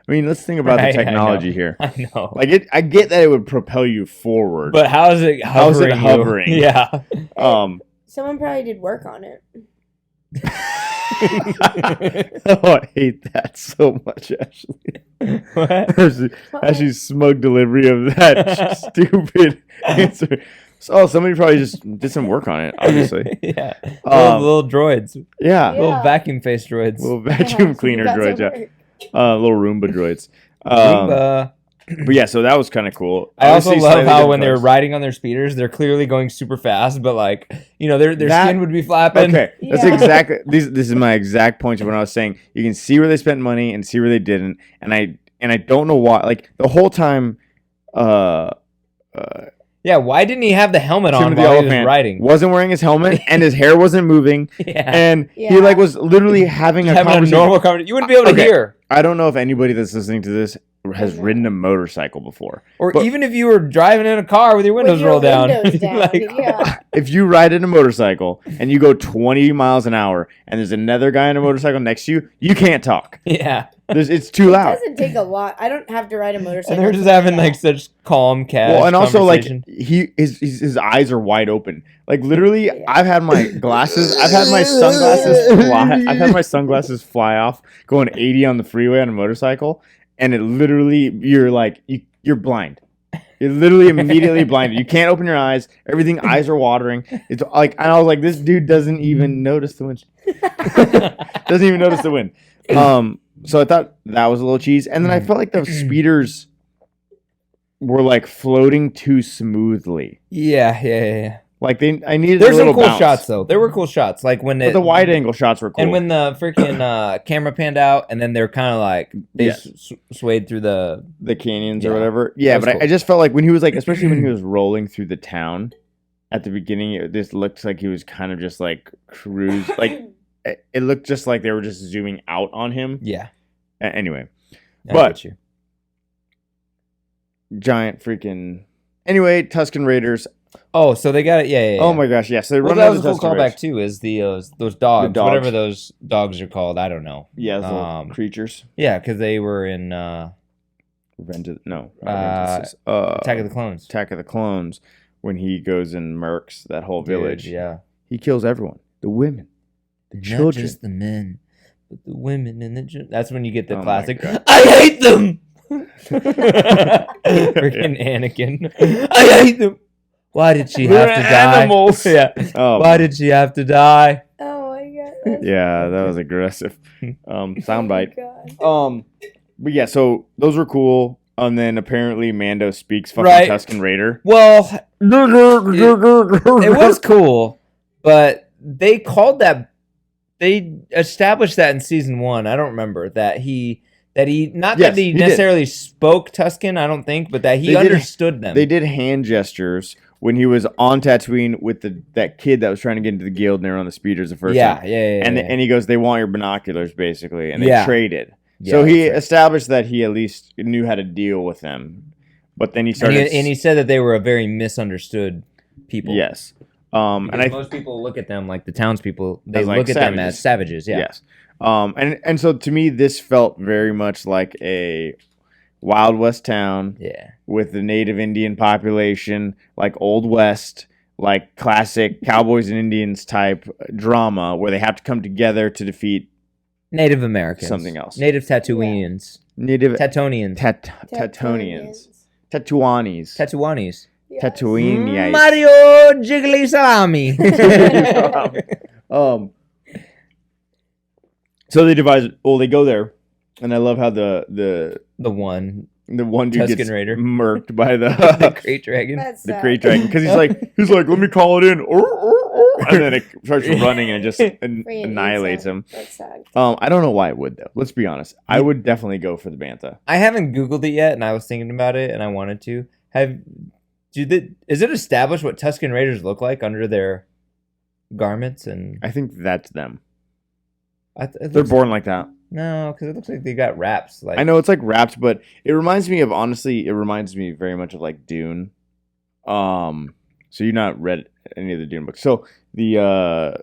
Speaker 1: I mean, let's think about
Speaker 2: Right,
Speaker 1: the technology here.
Speaker 2: I know.
Speaker 1: Like I get that it would propel you forward,
Speaker 2: But how is it hovering?
Speaker 1: How is it
Speaker 2: you?
Speaker 1: hovering?
Speaker 2: Yeah.
Speaker 3: Someone probably did work on it.
Speaker 1: Oh, I hate that so much, Ashley.
Speaker 2: What?
Speaker 1: Ashley's smug delivery of that stupid answer. So, somebody probably just did some work on it, obviously.
Speaker 2: Yeah.
Speaker 1: Um,
Speaker 2: Little droids.
Speaker 1: Yeah.
Speaker 3: Yeah.
Speaker 2: Little vacuum face droids.
Speaker 1: Little vacuum
Speaker 3: Yeah,
Speaker 1: cleaner
Speaker 3: that's
Speaker 1: droids,
Speaker 3: at
Speaker 1: yeah.
Speaker 3: work.
Speaker 1: Little Roomba droids.
Speaker 2: Roomba.
Speaker 1: But yeah, so that was kind of cool.
Speaker 2: I also
Speaker 1: Obviously,
Speaker 2: love
Speaker 1: slightly
Speaker 2: how
Speaker 1: different
Speaker 2: when they're
Speaker 1: cars.
Speaker 2: riding on their speeders, they're clearly going super fast, but like, you know, their
Speaker 1: That-
Speaker 2: skin would be flapping.
Speaker 1: Okay, that's
Speaker 3: Yeah.
Speaker 1: exactly this is my exact point of what I was saying. You can see where they spent money and see where they didn't, and I don't know why. Like the whole time,
Speaker 2: Yeah, why didn't he have the helmet on
Speaker 1: Timothy
Speaker 2: while he was
Speaker 1: Oliphant
Speaker 2: riding?
Speaker 1: wasn't wearing his helmet and his hair wasn't moving,
Speaker 2: Yeah.
Speaker 1: and he
Speaker 3: Yeah.
Speaker 1: like was literally having a
Speaker 2: Having a
Speaker 1: conversation.
Speaker 2: normal conversation. You wouldn't be able to
Speaker 1: Okay.
Speaker 2: hear.
Speaker 1: I don't know if anybody that's listening to this has
Speaker 3: I know.
Speaker 1: ridden a motorcycle before.
Speaker 2: Or
Speaker 1: But-
Speaker 2: even if you were driving in a car with your windows
Speaker 3: your
Speaker 2: rolled down.
Speaker 3: windows down,
Speaker 2: Like,
Speaker 3: yeah.
Speaker 1: If you ride in a motorcycle and you go 20 miles an hour and there's another guy in a motorcycle next to you can't talk.
Speaker 2: yeah.
Speaker 1: It's too
Speaker 3: It
Speaker 1: loud.
Speaker 3: doesn't take a lot. I don't have to ride a motorcycle.
Speaker 2: And they're just
Speaker 3: to do
Speaker 2: having
Speaker 3: that.
Speaker 2: like such calm, casual
Speaker 1: Well, and also like
Speaker 2: conversation.
Speaker 1: his eyes are wide open. Like literally,
Speaker 3: Yeah.
Speaker 1: I've had my glasses. I've had my sunglasses fly. I've had my sunglasses fly off going 80 on the freeway on a motorcycle, and it literally you're blind. You're literally immediately blinded. You can't open your eyes. Everything eyes are watering. It's like, and I was like, this dude doesn't even notice the wind. Doesn't even notice the wind. So I thought that was a little cheese, and then I felt like the speeders were like floating too smoothly.
Speaker 2: Yeah.
Speaker 1: Like I needed
Speaker 2: There's
Speaker 1: a
Speaker 2: some
Speaker 1: little
Speaker 2: cool
Speaker 1: bounce.
Speaker 2: shots though. There were cool shots, like when
Speaker 1: But the wide angle shots were cool.
Speaker 2: and when the freaking camera panned out, and then they're kind of like they
Speaker 1: Yes.
Speaker 2: swayed through the.
Speaker 1: the canyons or
Speaker 2: Yeah.
Speaker 1: whatever.
Speaker 2: That
Speaker 1: Yeah,
Speaker 2: was
Speaker 1: but
Speaker 2: cool.
Speaker 1: I just felt like when he was like, especially when he was rolling through the town at the beginning, it just looked like he was kind of just like cruise. Like it looked just like they were just zooming out on him.
Speaker 2: Yeah.
Speaker 1: Anyway,
Speaker 2: I
Speaker 1: But-
Speaker 2: get you.
Speaker 1: giant freaking. Anyway, Tuscan Raiders.
Speaker 2: Oh, so they got it. Yeah.
Speaker 1: Oh my gosh, yes, they
Speaker 2: Well,
Speaker 1: run
Speaker 2: that
Speaker 1: into
Speaker 2: was
Speaker 1: the
Speaker 2: a cool
Speaker 1: Tuscan
Speaker 2: callback
Speaker 1: Raiders.
Speaker 2: too. Is those dogs,
Speaker 1: dogs.
Speaker 2: whatever those dogs are called? I don't know.
Speaker 1: Yeah, those little
Speaker 2: Um,
Speaker 1: creatures.
Speaker 2: Yeah, because they were in
Speaker 1: Revenge of, no,
Speaker 2: Attack of the Clones.
Speaker 1: Attack of the Clones. When he goes and murks that whole village,
Speaker 2: Dude, yeah.
Speaker 1: he kills everyone. The women, the
Speaker 2: Not
Speaker 1: children.
Speaker 2: just the men, but the women and the children. That's when you get the
Speaker 1: Oh my
Speaker 2: classic.
Speaker 1: God.
Speaker 2: I hate them. Freaking Anakin. I hate them. Why did she
Speaker 1: We're
Speaker 2: have to die?
Speaker 1: animals.
Speaker 2: Yeah.
Speaker 1: Oh,
Speaker 2: Why did she have to die?
Speaker 3: Oh my god. that's
Speaker 1: yeah, that
Speaker 3: funny.
Speaker 1: was aggressive. Soundbite.
Speaker 3: Oh my God.
Speaker 1: But yeah, so those were cool. And then apparently Mando speaks fucking
Speaker 2: Right.
Speaker 1: Tuscan Raider.
Speaker 2: Well,
Speaker 1: it
Speaker 2: it was cool, but they called that. They established that in season 1. I don't remember that he not
Speaker 1: Yes,
Speaker 2: that he
Speaker 1: he did.
Speaker 2: necessarily spoke Tuscan. I don't think, but that he
Speaker 1: They did-
Speaker 2: understood them.
Speaker 1: They did hand gestures when he was on Tatooine with that kid that was trying to get into the guild and they were on the speeders the first
Speaker 2: Yeah,
Speaker 1: time.
Speaker 2: yeah.
Speaker 1: And he goes, they want your binoculars basically, and they
Speaker 2: Yeah.
Speaker 1: traded.
Speaker 2: Yeah,
Speaker 1: So he
Speaker 2: that's right.
Speaker 1: established that he at least knew how to deal with them. But then he
Speaker 2: and
Speaker 1: started.
Speaker 2: he said that they were a very misunderstood people.
Speaker 1: Yes. And
Speaker 2: Because
Speaker 1: I
Speaker 2: most people look at them like the townspeople. They
Speaker 1: As, like,
Speaker 2: look at them as savages. Yeah.
Speaker 1: Yes. And so to me, this felt very much like a Wild West town
Speaker 2: Yeah.
Speaker 1: with the native Indian population, like Old West, like classic Cowboys and Indians type drama where they have to come together to defeat
Speaker 2: Native Americans.
Speaker 1: Something else.
Speaker 2: Native Tatooians.
Speaker 1: native
Speaker 2: Tatonians.
Speaker 1: Tatonians, Tatuanis,
Speaker 2: Tatuanis.
Speaker 3: Yes.
Speaker 1: Tatooine.
Speaker 2: Mario Jiggly Salami.
Speaker 1: So they devise. Well, they go there, and I love how the
Speaker 2: the one.
Speaker 1: one dude
Speaker 2: Tuscan
Speaker 1: gets
Speaker 2: Raider.
Speaker 1: murked by
Speaker 2: The
Speaker 1: the
Speaker 2: Great Dragon.
Speaker 3: That's
Speaker 1: the
Speaker 3: sad.
Speaker 1: Great Dragon because he's like let me call it in. and then it starts running and it just
Speaker 3: Freaking
Speaker 1: annihilates
Speaker 3: eats
Speaker 1: him.
Speaker 3: That sucks.
Speaker 1: I don't know why it would though. Let's be honest. I would definitely go for the bantha.
Speaker 2: I haven't Googled it yet, and I was thinking about it, and I wanted to. Is it established what Tusken Raiders look like under their garments? And
Speaker 1: I think that's them.
Speaker 2: it
Speaker 1: They're
Speaker 2: looks
Speaker 1: born like that.
Speaker 2: No, because it looks like they got wraps. Like
Speaker 1: I know it's like wrapped, but it reminds me very much of like Dune. So you've not read any of the Dune books. So the oh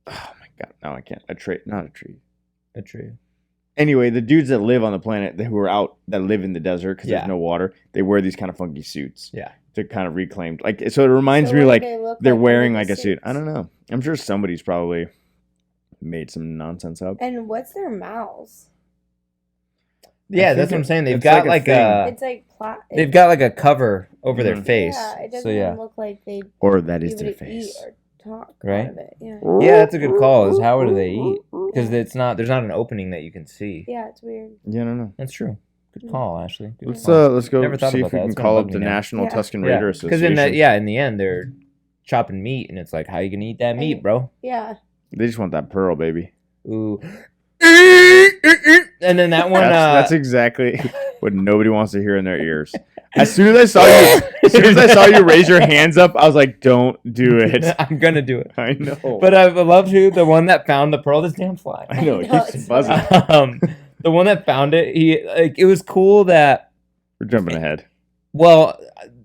Speaker 1: my god, now I can't. Not a tree.
Speaker 2: A tree.
Speaker 1: Anyway, the dudes that live on the planet who are out that live in the desert because
Speaker 2: Yeah.
Speaker 1: there's no water, they wear these kind of funky suits.
Speaker 2: Yeah.
Speaker 1: To kind of reclaim, like, so it reminds
Speaker 3: So
Speaker 1: me
Speaker 3: what
Speaker 1: like
Speaker 3: do they look
Speaker 1: they're
Speaker 3: like
Speaker 1: wearing
Speaker 3: under
Speaker 1: like
Speaker 3: the
Speaker 1: a suit. I
Speaker 3: suits?
Speaker 1: don't know. I'm sure somebody's probably made some nonsense up.
Speaker 3: And what's their mouths?
Speaker 2: Yeah,
Speaker 1: I
Speaker 2: that's
Speaker 1: think
Speaker 2: what I'm saying. They've
Speaker 1: it's
Speaker 2: got
Speaker 1: like
Speaker 2: like
Speaker 1: a
Speaker 2: a.
Speaker 3: It's like
Speaker 2: They've got like a cover over their
Speaker 1: Mhm.
Speaker 2: face.
Speaker 3: Yeah, it doesn't
Speaker 2: So yeah.
Speaker 3: even look like they
Speaker 1: Or that is
Speaker 3: able
Speaker 1: their
Speaker 3: to eat
Speaker 1: face.
Speaker 3: or talk
Speaker 2: Right?
Speaker 3: out of it. Yeah.
Speaker 2: Yeah, that's a good call. Is how do they eat? Because there's not an opening that you can see.
Speaker 3: Yeah, it's weird.
Speaker 1: Yeah, I don't know.
Speaker 2: That's true. Good call, Ashley. Good
Speaker 1: Let's
Speaker 2: call.
Speaker 1: let's go
Speaker 2: Never thought
Speaker 1: see if
Speaker 2: about
Speaker 1: we
Speaker 2: that.
Speaker 1: can
Speaker 2: It's gonna
Speaker 1: call
Speaker 2: bug
Speaker 1: up
Speaker 2: me
Speaker 1: the
Speaker 2: now.
Speaker 1: National
Speaker 3: Yeah.
Speaker 1: Tusken Raider
Speaker 2: Because
Speaker 1: Association.
Speaker 2: in the end, they're chopping meat, and it's like, how you gonna eat that meat, bro?
Speaker 3: Yeah.
Speaker 1: They just want that pearl, baby.
Speaker 2: Ooh. And then that one.
Speaker 1: That's exactly what nobody wants to hear in their ears. As soon as I saw you raise your hands up, I was like, "Don't do it."
Speaker 2: I'm gonna do it.
Speaker 1: I know,
Speaker 2: But I love who the one that found the pearl. This damn fly.
Speaker 1: I know it
Speaker 3: No,
Speaker 1: keeps
Speaker 3: it's
Speaker 1: buzzing.
Speaker 2: The one that found it, it was cool that.
Speaker 1: We're jumping ahead.
Speaker 2: Well,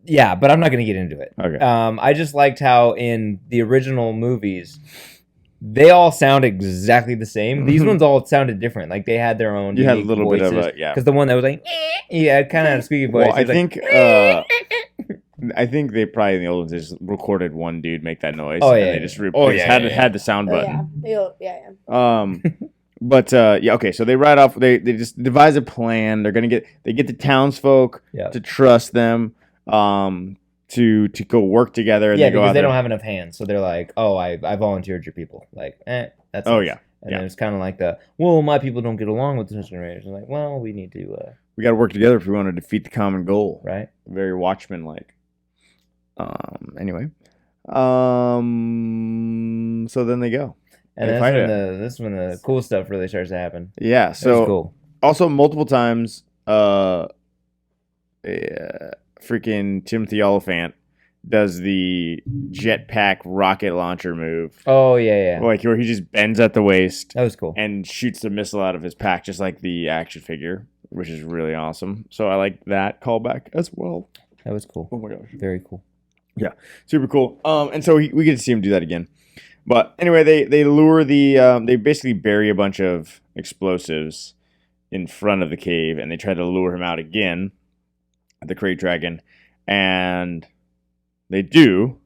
Speaker 2: yeah, but I'm not gonna get into it.
Speaker 1: Okay.
Speaker 2: I just liked how in the original movies, they all sound exactly the same. These ones all sounded different. Like they had their own.
Speaker 1: You had a little bit of a
Speaker 2: Because the one that was like, yeah, it kind of had a squeaky voice.
Speaker 1: Well,
Speaker 2: It was like,
Speaker 1: I think they probably in the old ones just recorded one dude make that noise.
Speaker 2: Oh,
Speaker 1: and
Speaker 2: yeah,
Speaker 1: they
Speaker 2: yeah.
Speaker 1: just had the sound
Speaker 3: Oh,
Speaker 1: button.
Speaker 3: yeah.
Speaker 1: But yeah, okay. So they ride off. They just devise a plan. They get the townsfolk
Speaker 2: Yeah.
Speaker 1: to trust them. To go work together. And
Speaker 2: Yeah,
Speaker 1: they go
Speaker 2: because
Speaker 1: out
Speaker 2: they
Speaker 1: there.
Speaker 2: don't have enough hands, so they're like, "Oh, I volunteered your people." Like, that's
Speaker 1: Oh, yeah.
Speaker 2: And
Speaker 1: Yeah.
Speaker 2: then it's kind of like well, my people don't get along with the Tusken Raiders. Like, well, we need to,
Speaker 1: We got to work together if we want to defeat the common goal.
Speaker 2: right?
Speaker 1: Very Watchmen like. Anyway. So then they go.
Speaker 2: And
Speaker 1: They
Speaker 2: that's
Speaker 1: find
Speaker 2: when this is when the cool stuff really starts to happen.
Speaker 1: Yeah.
Speaker 2: That's
Speaker 1: So
Speaker 2: cool.
Speaker 1: also multiple times, freaking Timothy Oliphant does the jetpack rocket launcher move,
Speaker 2: Oh yeah.
Speaker 1: like where he just bends at the waist
Speaker 2: That was cool.
Speaker 1: and shoots the missile out of his pack, just like the action figure, which is really awesome. So I like that callback as well.
Speaker 2: That was cool.
Speaker 1: Oh my gosh,
Speaker 2: Very cool.
Speaker 1: super cool. And so we get to see him do that again. But anyway, they lure they basically bury a bunch of explosives in front of the cave, and they try to lure him out again, the Krayt Dragon, and they do,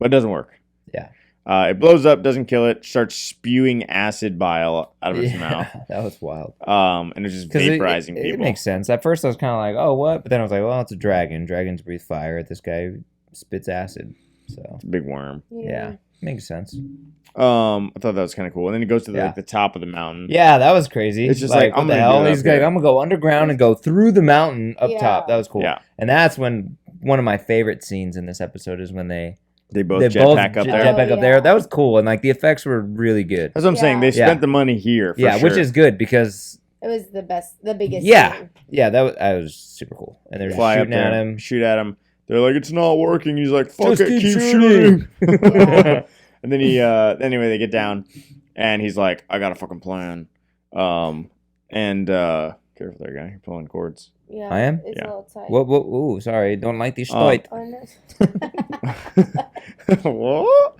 Speaker 1: but it doesn't work.
Speaker 2: Yeah.
Speaker 1: It blows up, doesn't kill it, starts spewing acid bile out of its mouth.
Speaker 2: That was wild.
Speaker 1: And it's just vaporizing
Speaker 2: it
Speaker 1: people.
Speaker 2: makes sense. At first, I was kind of like, "Oh, what?" But then I was like, "Well, it's a dragon. Dragons breathe fire. This guy spits acid." So
Speaker 1: It's a big worm.
Speaker 2: yeah, makes sense.
Speaker 1: I thought that was kind of cool. And then he goes to
Speaker 2: Yeah.
Speaker 1: the top of the mountain.
Speaker 2: Yeah, that was crazy.
Speaker 1: It's just
Speaker 2: like
Speaker 1: like,
Speaker 2: what
Speaker 1: I'm
Speaker 2: the
Speaker 1: gonna
Speaker 2: hell?
Speaker 1: do it
Speaker 2: He's
Speaker 1: up
Speaker 2: like,
Speaker 1: here.
Speaker 2: I'm gonna go underground and go through the mountain up
Speaker 3: Yeah.
Speaker 2: top. That was cool.
Speaker 1: Yeah.
Speaker 2: And that's when one of my favorite scenes in this episode is when they
Speaker 1: They jetpack up there.
Speaker 2: jetpack up
Speaker 3: Oh,
Speaker 2: there.
Speaker 3: yeah.
Speaker 2: That was cool, and like the effects were really good.
Speaker 1: That's what I'm saying. They
Speaker 3: Yeah.
Speaker 1: spent the money here. For
Speaker 2: Yeah,
Speaker 1: sure.
Speaker 2: which is good because
Speaker 3: It was the biggest.
Speaker 2: Yeah.
Speaker 3: scene.
Speaker 2: that was super cool. And they're just
Speaker 1: fly up
Speaker 2: shooting at
Speaker 1: there,
Speaker 2: him.
Speaker 1: shoot at him. They're like, it's not working. He's like, fuck
Speaker 2: Just
Speaker 1: it,
Speaker 2: keep
Speaker 1: keep
Speaker 2: shooting.
Speaker 1: shooting.
Speaker 3: Yeah.
Speaker 1: And then he, anyway, they get down, and he's like, I got a fucking plan. Careful there, guy. You're pulling cords.
Speaker 3: Yeah.
Speaker 2: I am?
Speaker 3: It's
Speaker 1: Yeah.
Speaker 3: a little tight.
Speaker 2: Whoa, ooh, sorry, don't like these tight.
Speaker 3: Oh, no.
Speaker 1: What?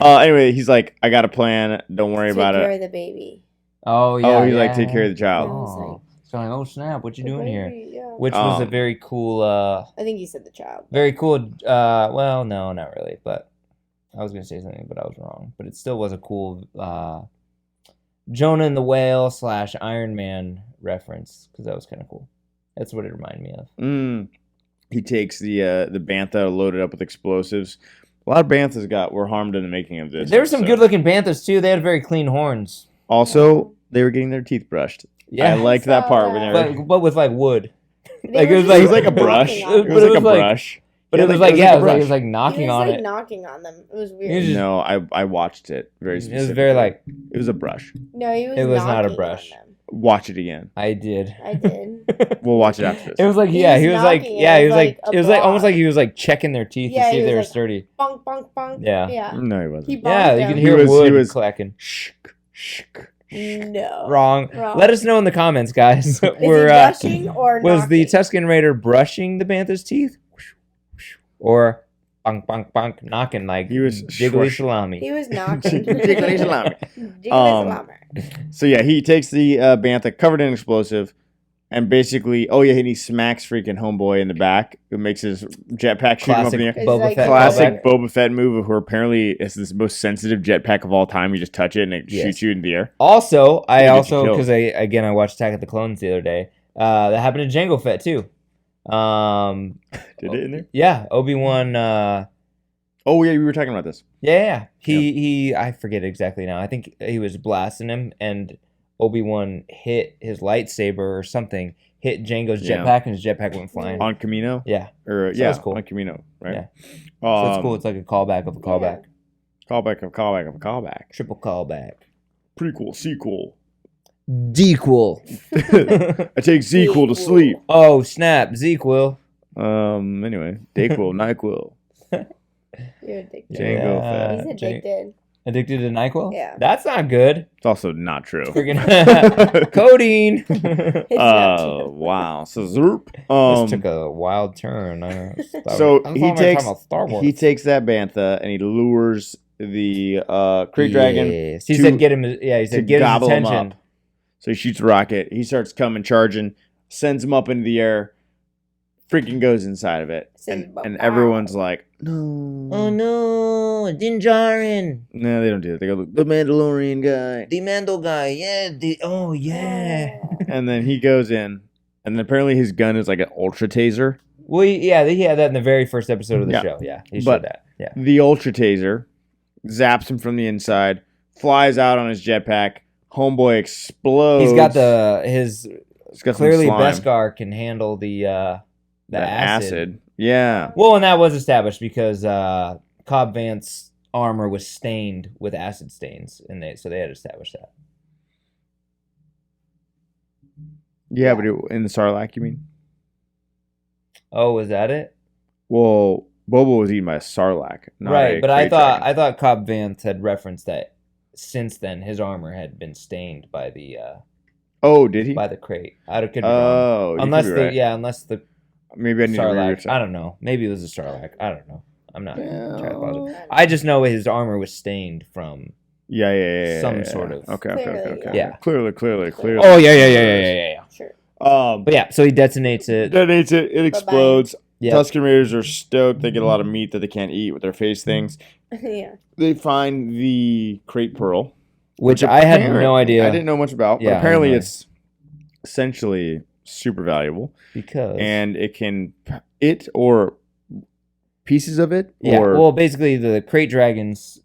Speaker 1: Anyway, he's like, I got a plan. Don't worry
Speaker 3: Take
Speaker 1: about
Speaker 3: care
Speaker 1: it.
Speaker 3: of the baby.
Speaker 2: Oh yeah.
Speaker 1: Oh, he's like, take care of the child.
Speaker 2: Oh, so like, oh snap, what you
Speaker 3: The
Speaker 2: doing here?
Speaker 3: baby, yeah.
Speaker 2: Which was a very cool.
Speaker 3: I think you said the child.
Speaker 2: Very cool. Well, no, not really. But I was gonna say something, but I was wrong. But it still was a cool Jonah and the Whale / Iron Man reference because that was kind of cool. That's what it reminded me of.
Speaker 1: He takes the bantha loaded up with explosives. A lot of banthas were harmed in the making of this.
Speaker 2: There were some
Speaker 1: episode.
Speaker 2: good-looking panthers too. They had very clean horns.
Speaker 1: Also, they were getting their teeth brushed.
Speaker 2: Yeah,
Speaker 1: I liked that part when they were.
Speaker 2: but with like wood.
Speaker 3: They
Speaker 2: Like,
Speaker 3: were
Speaker 2: it was
Speaker 3: just
Speaker 1: It was like a
Speaker 3: walking
Speaker 1: brush.
Speaker 3: on
Speaker 1: It was
Speaker 2: But
Speaker 1: like a brush.
Speaker 2: But
Speaker 1: Yeah,
Speaker 2: it was
Speaker 1: like-
Speaker 2: like,
Speaker 1: it was
Speaker 2: yeah,
Speaker 1: like a
Speaker 2: it was like, it was
Speaker 1: brush.
Speaker 2: like knocking
Speaker 3: he was
Speaker 2: on
Speaker 3: like
Speaker 2: it.
Speaker 3: knocking on them. It was
Speaker 2: He
Speaker 3: weird.
Speaker 2: was just-
Speaker 1: No, I watched it very
Speaker 2: It
Speaker 1: specifically.
Speaker 2: was very like,
Speaker 1: It was a brush.
Speaker 3: No, he was.
Speaker 2: It was not a
Speaker 3: knocking
Speaker 2: brush.
Speaker 3: on them.
Speaker 1: Watch it again.
Speaker 2: I did.
Speaker 3: I did.
Speaker 1: We'll watch it after this.
Speaker 2: It was like,
Speaker 3: He
Speaker 2: yeah,
Speaker 3: was
Speaker 2: he was like,
Speaker 3: knocking it
Speaker 2: yeah, he
Speaker 3: as
Speaker 2: was like,
Speaker 3: like a
Speaker 2: it was like almost
Speaker 3: block.
Speaker 2: like he was like checking their teeth
Speaker 3: Yeah,
Speaker 2: to see
Speaker 3: he
Speaker 2: if
Speaker 3: was
Speaker 2: they were
Speaker 3: like,
Speaker 2: sturdy.
Speaker 3: Bonk, bonk, bonk.
Speaker 2: Yeah.
Speaker 3: Yeah.
Speaker 1: No, he wasn't.
Speaker 3: He bonked
Speaker 2: Yeah, you
Speaker 3: them.
Speaker 2: can
Speaker 1: He
Speaker 2: hear
Speaker 1: was-
Speaker 2: wood
Speaker 1: was-
Speaker 2: clacking.
Speaker 1: Shk, shk.
Speaker 3: No.
Speaker 2: Wrong.
Speaker 3: Wrong.
Speaker 2: Let us know in the comments, guys.
Speaker 3: Is he
Speaker 2: We're
Speaker 3: brushing or
Speaker 2: was the
Speaker 3: knocking?
Speaker 2: Tuscan Raider brushing the Bantha's teeth, or bonk bonk bonk knocking like
Speaker 1: He was
Speaker 2: jiggly
Speaker 1: swoosh.
Speaker 2: salami?
Speaker 3: He was knocking.
Speaker 1: Jiggly salami.
Speaker 3: Jiggly
Speaker 1: Um,
Speaker 3: salami.
Speaker 1: So yeah, he takes the bantha covered in explosive, and basically, and he smacks freaking homeboy in the back, who makes his jetpack shoot him up in the air.
Speaker 3: It's
Speaker 2: Boba
Speaker 3: like-
Speaker 2: Fett.
Speaker 1: Classic
Speaker 2: callback.
Speaker 1: Boba Fett move, who apparently is this most sensitive jetpack of all time. You just touch it and it
Speaker 2: Yes.
Speaker 1: shoots you in the air.
Speaker 2: Also, I
Speaker 1: Gonna get you
Speaker 2: also
Speaker 1: killed.
Speaker 2: because I watched Attack of the Clones the other day. That happened to Jango Fett too.
Speaker 1: Did it in there?
Speaker 2: Yeah, Obi-Wan.
Speaker 1: Oh yeah, we were talking about this.
Speaker 2: Yeah. He I forget exactly now. I think he was blasting him, and Obi-Wan hit his lightsaber or something, hit Jango's
Speaker 1: Yeah.
Speaker 2: jetpack, and his jetpack went flying.
Speaker 1: On Camino,
Speaker 2: Yeah.
Speaker 1: or
Speaker 2: So
Speaker 1: yeah,
Speaker 2: that's cool.
Speaker 1: on Camino, right?
Speaker 2: Yeah. So it's cool. It's like a callback of a callback.
Speaker 1: Callback of callback of callback.
Speaker 2: Triple callback.
Speaker 1: Prequel, sequel.
Speaker 2: Dequel.
Speaker 1: I take sequel to sleep.
Speaker 2: Oh, snap. Zequel.
Speaker 1: Anyway, Dayquil, Nyquil.
Speaker 3: You're addicted.
Speaker 1: Jango
Speaker 2: Yeah.
Speaker 3: He's
Speaker 1: Fett.
Speaker 3: addicted.
Speaker 2: Addicted to NyQuil?
Speaker 3: Yeah.
Speaker 2: That's not good.
Speaker 1: It's also not true.
Speaker 2: Freaking codeine.
Speaker 3: It's not true.
Speaker 1: Wow. So Zerp.
Speaker 2: This took a wild turn.
Speaker 1: So
Speaker 2: I thought
Speaker 1: he
Speaker 2: we were
Speaker 1: takes
Speaker 2: talking about Star Wars.
Speaker 1: he takes that bantha and he lures the Krayt Dragon
Speaker 2: Yes. He
Speaker 1: to-
Speaker 2: said get him. Yeah, he
Speaker 1: to
Speaker 2: said get his
Speaker 1: gobble him
Speaker 2: attention.
Speaker 1: up. So he shoots a rocket. He starts coming, charging, sends him up into the air. Freaking goes inside of it,
Speaker 3: Says,
Speaker 1: and
Speaker 3: "Wow."
Speaker 1: everyone's like, "No,
Speaker 2: Oh no, Din Djarin,
Speaker 1: no, they don't do it. They go, the Mandalorian guy."
Speaker 2: the Mandal guy. Yeah. Oh yeah.
Speaker 1: And then he goes in, and then apparently his gun is like an ultra taser.
Speaker 2: Well, yeah, he had that in the very first episode of the
Speaker 1: Yeah.
Speaker 2: show. Yeah, he
Speaker 1: But-
Speaker 2: showed that. Yeah.
Speaker 1: The ultra taser zaps him from the inside, flies out on his jetpack. Homeboy explodes.
Speaker 2: He's got his
Speaker 1: He's got some
Speaker 2: clearly
Speaker 1: slime.
Speaker 2: Beskar can handle the acid.
Speaker 1: Yeah.
Speaker 2: Well, and that was established because Cobb Vance's armor was stained with acid stains, and so they had established that.
Speaker 1: Yeah, but in the Sarlacc, you mean?
Speaker 2: Oh, was that it?
Speaker 1: Well, Boba was eaten by a Sarlacc, not
Speaker 2: Right,
Speaker 1: a
Speaker 2: but I
Speaker 1: Krayt Dragon.
Speaker 2: thought Cobb Vance had referenced that since then his armor had been stained by the
Speaker 1: Oh, did he?
Speaker 2: crate. I could be wrong.
Speaker 1: Oh, you
Speaker 2: Unless
Speaker 1: could be right.
Speaker 2: unless the
Speaker 1: Maybe I need to reread
Speaker 2: Sarlacc.
Speaker 1: something.
Speaker 2: I don't know. Maybe it was a Sarlacc. I don't know. I'm not entirely positive.
Speaker 1: Yeah.
Speaker 2: I just know his armor was stained from.
Speaker 1: Yeah.
Speaker 2: Some sort of-
Speaker 1: Okay.
Speaker 3: Clearly,
Speaker 2: yeah.
Speaker 1: Clearly.
Speaker 2: Oh yeah.
Speaker 3: Sure.
Speaker 2: But yeah, so he detonates it.
Speaker 1: Detonates it. It explodes.
Speaker 2: Yeah.
Speaker 1: Tusken Raiders are stoked. They get a lot of meat that they can't eat with their face things.
Speaker 3: Yeah.
Speaker 1: They find the crate pearl,
Speaker 2: Which I had
Speaker 1: apparently-
Speaker 2: no idea.
Speaker 1: I didn't know much about.
Speaker 2: Yeah,
Speaker 1: But apparently,
Speaker 2: I know.
Speaker 1: it's essentially super valuable,
Speaker 2: Because
Speaker 1: and or pieces of it.
Speaker 2: yeah,
Speaker 1: Or
Speaker 2: well, basically the crate dragons,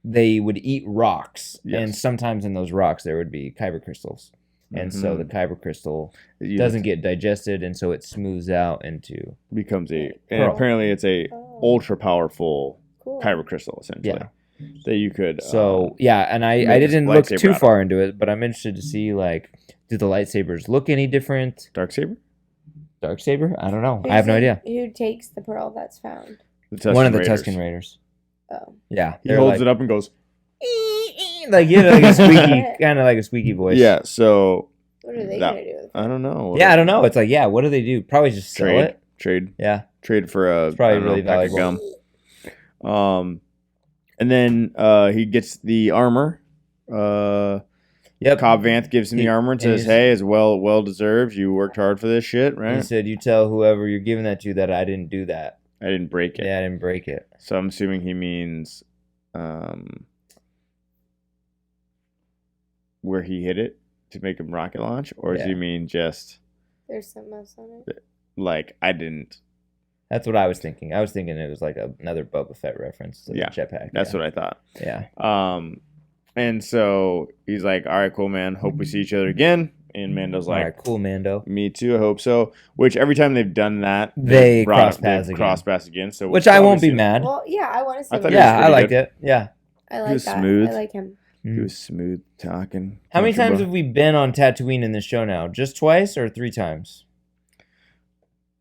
Speaker 2: they would eat rocks,
Speaker 1: Yes.
Speaker 2: and sometimes in those rocks there would be kyber crystals, and so the kyber crystal doesn't get digested, and so it smooths out into
Speaker 1: becomes and
Speaker 2: Pearl.
Speaker 1: apparently it's a
Speaker 3: Oh,
Speaker 1: ultra powerful
Speaker 3: cool.
Speaker 1: kyber crystal essentially.
Speaker 2: yeah.
Speaker 1: That you could.
Speaker 2: So yeah, and I
Speaker 1: make a
Speaker 2: didn't look
Speaker 1: lightsaber
Speaker 2: too
Speaker 1: out of
Speaker 2: far into it, but I'm interested to see like, do the lightsabers look any different?
Speaker 1: Darksaber.
Speaker 2: Darksaber? I don't know.
Speaker 3: Who's
Speaker 2: I have no
Speaker 3: it-
Speaker 2: idea.
Speaker 3: Who takes the pearl that's found?
Speaker 2: One of the Tusken Raiders.
Speaker 3: Oh.
Speaker 2: Yeah,
Speaker 1: He holds it up and goes.
Speaker 2: like like a squeaky, kind of like a squeaky voice.
Speaker 1: Yeah. So
Speaker 3: What are they
Speaker 1: That-
Speaker 3: gonna do with it?
Speaker 1: I don't know.
Speaker 2: Yeah, I don't know. It's like, yeah, what do they do? Probably just sell
Speaker 1: Trade.
Speaker 2: it.
Speaker 1: Trade.
Speaker 2: Yeah.
Speaker 1: Trade for a
Speaker 2: It's probably
Speaker 1: I don't know,
Speaker 2: really
Speaker 1: pack of
Speaker 2: valuable.
Speaker 1: gum. And then he gets the armor.
Speaker 2: Yep.
Speaker 1: Cobb Vanth gives him the armor and
Speaker 2: and
Speaker 1: says,
Speaker 2: he's-
Speaker 1: "Hey, it's well deserved. You worked hard for this shit,
Speaker 2: He
Speaker 1: right?
Speaker 2: said, you tell whoever you're giving that to that I didn't do that.
Speaker 1: I didn't break it."
Speaker 2: Yeah, I didn't break it.
Speaker 1: So I'm assuming he means where he hit it to make him rocket launch, or does
Speaker 2: Yeah.
Speaker 1: he mean just
Speaker 3: There's something else on it.
Speaker 1: like I didn't?
Speaker 2: That's what I was thinking. I was thinking it was like another Boba Fett reference to
Speaker 1: Yeah,
Speaker 2: the jetpack.
Speaker 1: That's what I thought.
Speaker 2: Yeah.
Speaker 1: And so he's like, "All right, cool, man. Hope we see each other again." And Mando's
Speaker 2: All
Speaker 1: like,
Speaker 2: right, cool, Mando.
Speaker 1: me too, I hope so. Which every time they've done that,
Speaker 2: They
Speaker 1: brought
Speaker 2: cross paths
Speaker 1: they've
Speaker 2: again.
Speaker 1: crossed paths again. So
Speaker 2: Which
Speaker 1: we'll
Speaker 2: I won't
Speaker 1: probably
Speaker 2: be
Speaker 1: see-
Speaker 2: mad.
Speaker 3: Well, yeah, I want to see.
Speaker 1: I thought
Speaker 3: what
Speaker 1: he was
Speaker 2: Yeah, I
Speaker 1: pretty
Speaker 2: liked
Speaker 1: good.
Speaker 2: it. Yeah.
Speaker 3: I
Speaker 1: He
Speaker 3: like
Speaker 1: was
Speaker 3: that.
Speaker 1: smooth.
Speaker 3: I like him.
Speaker 1: He was smooth talking.
Speaker 2: How many
Speaker 1: country
Speaker 2: times
Speaker 1: boy.
Speaker 2: have we been on Tatooine in this show now? Just twice or 3 times?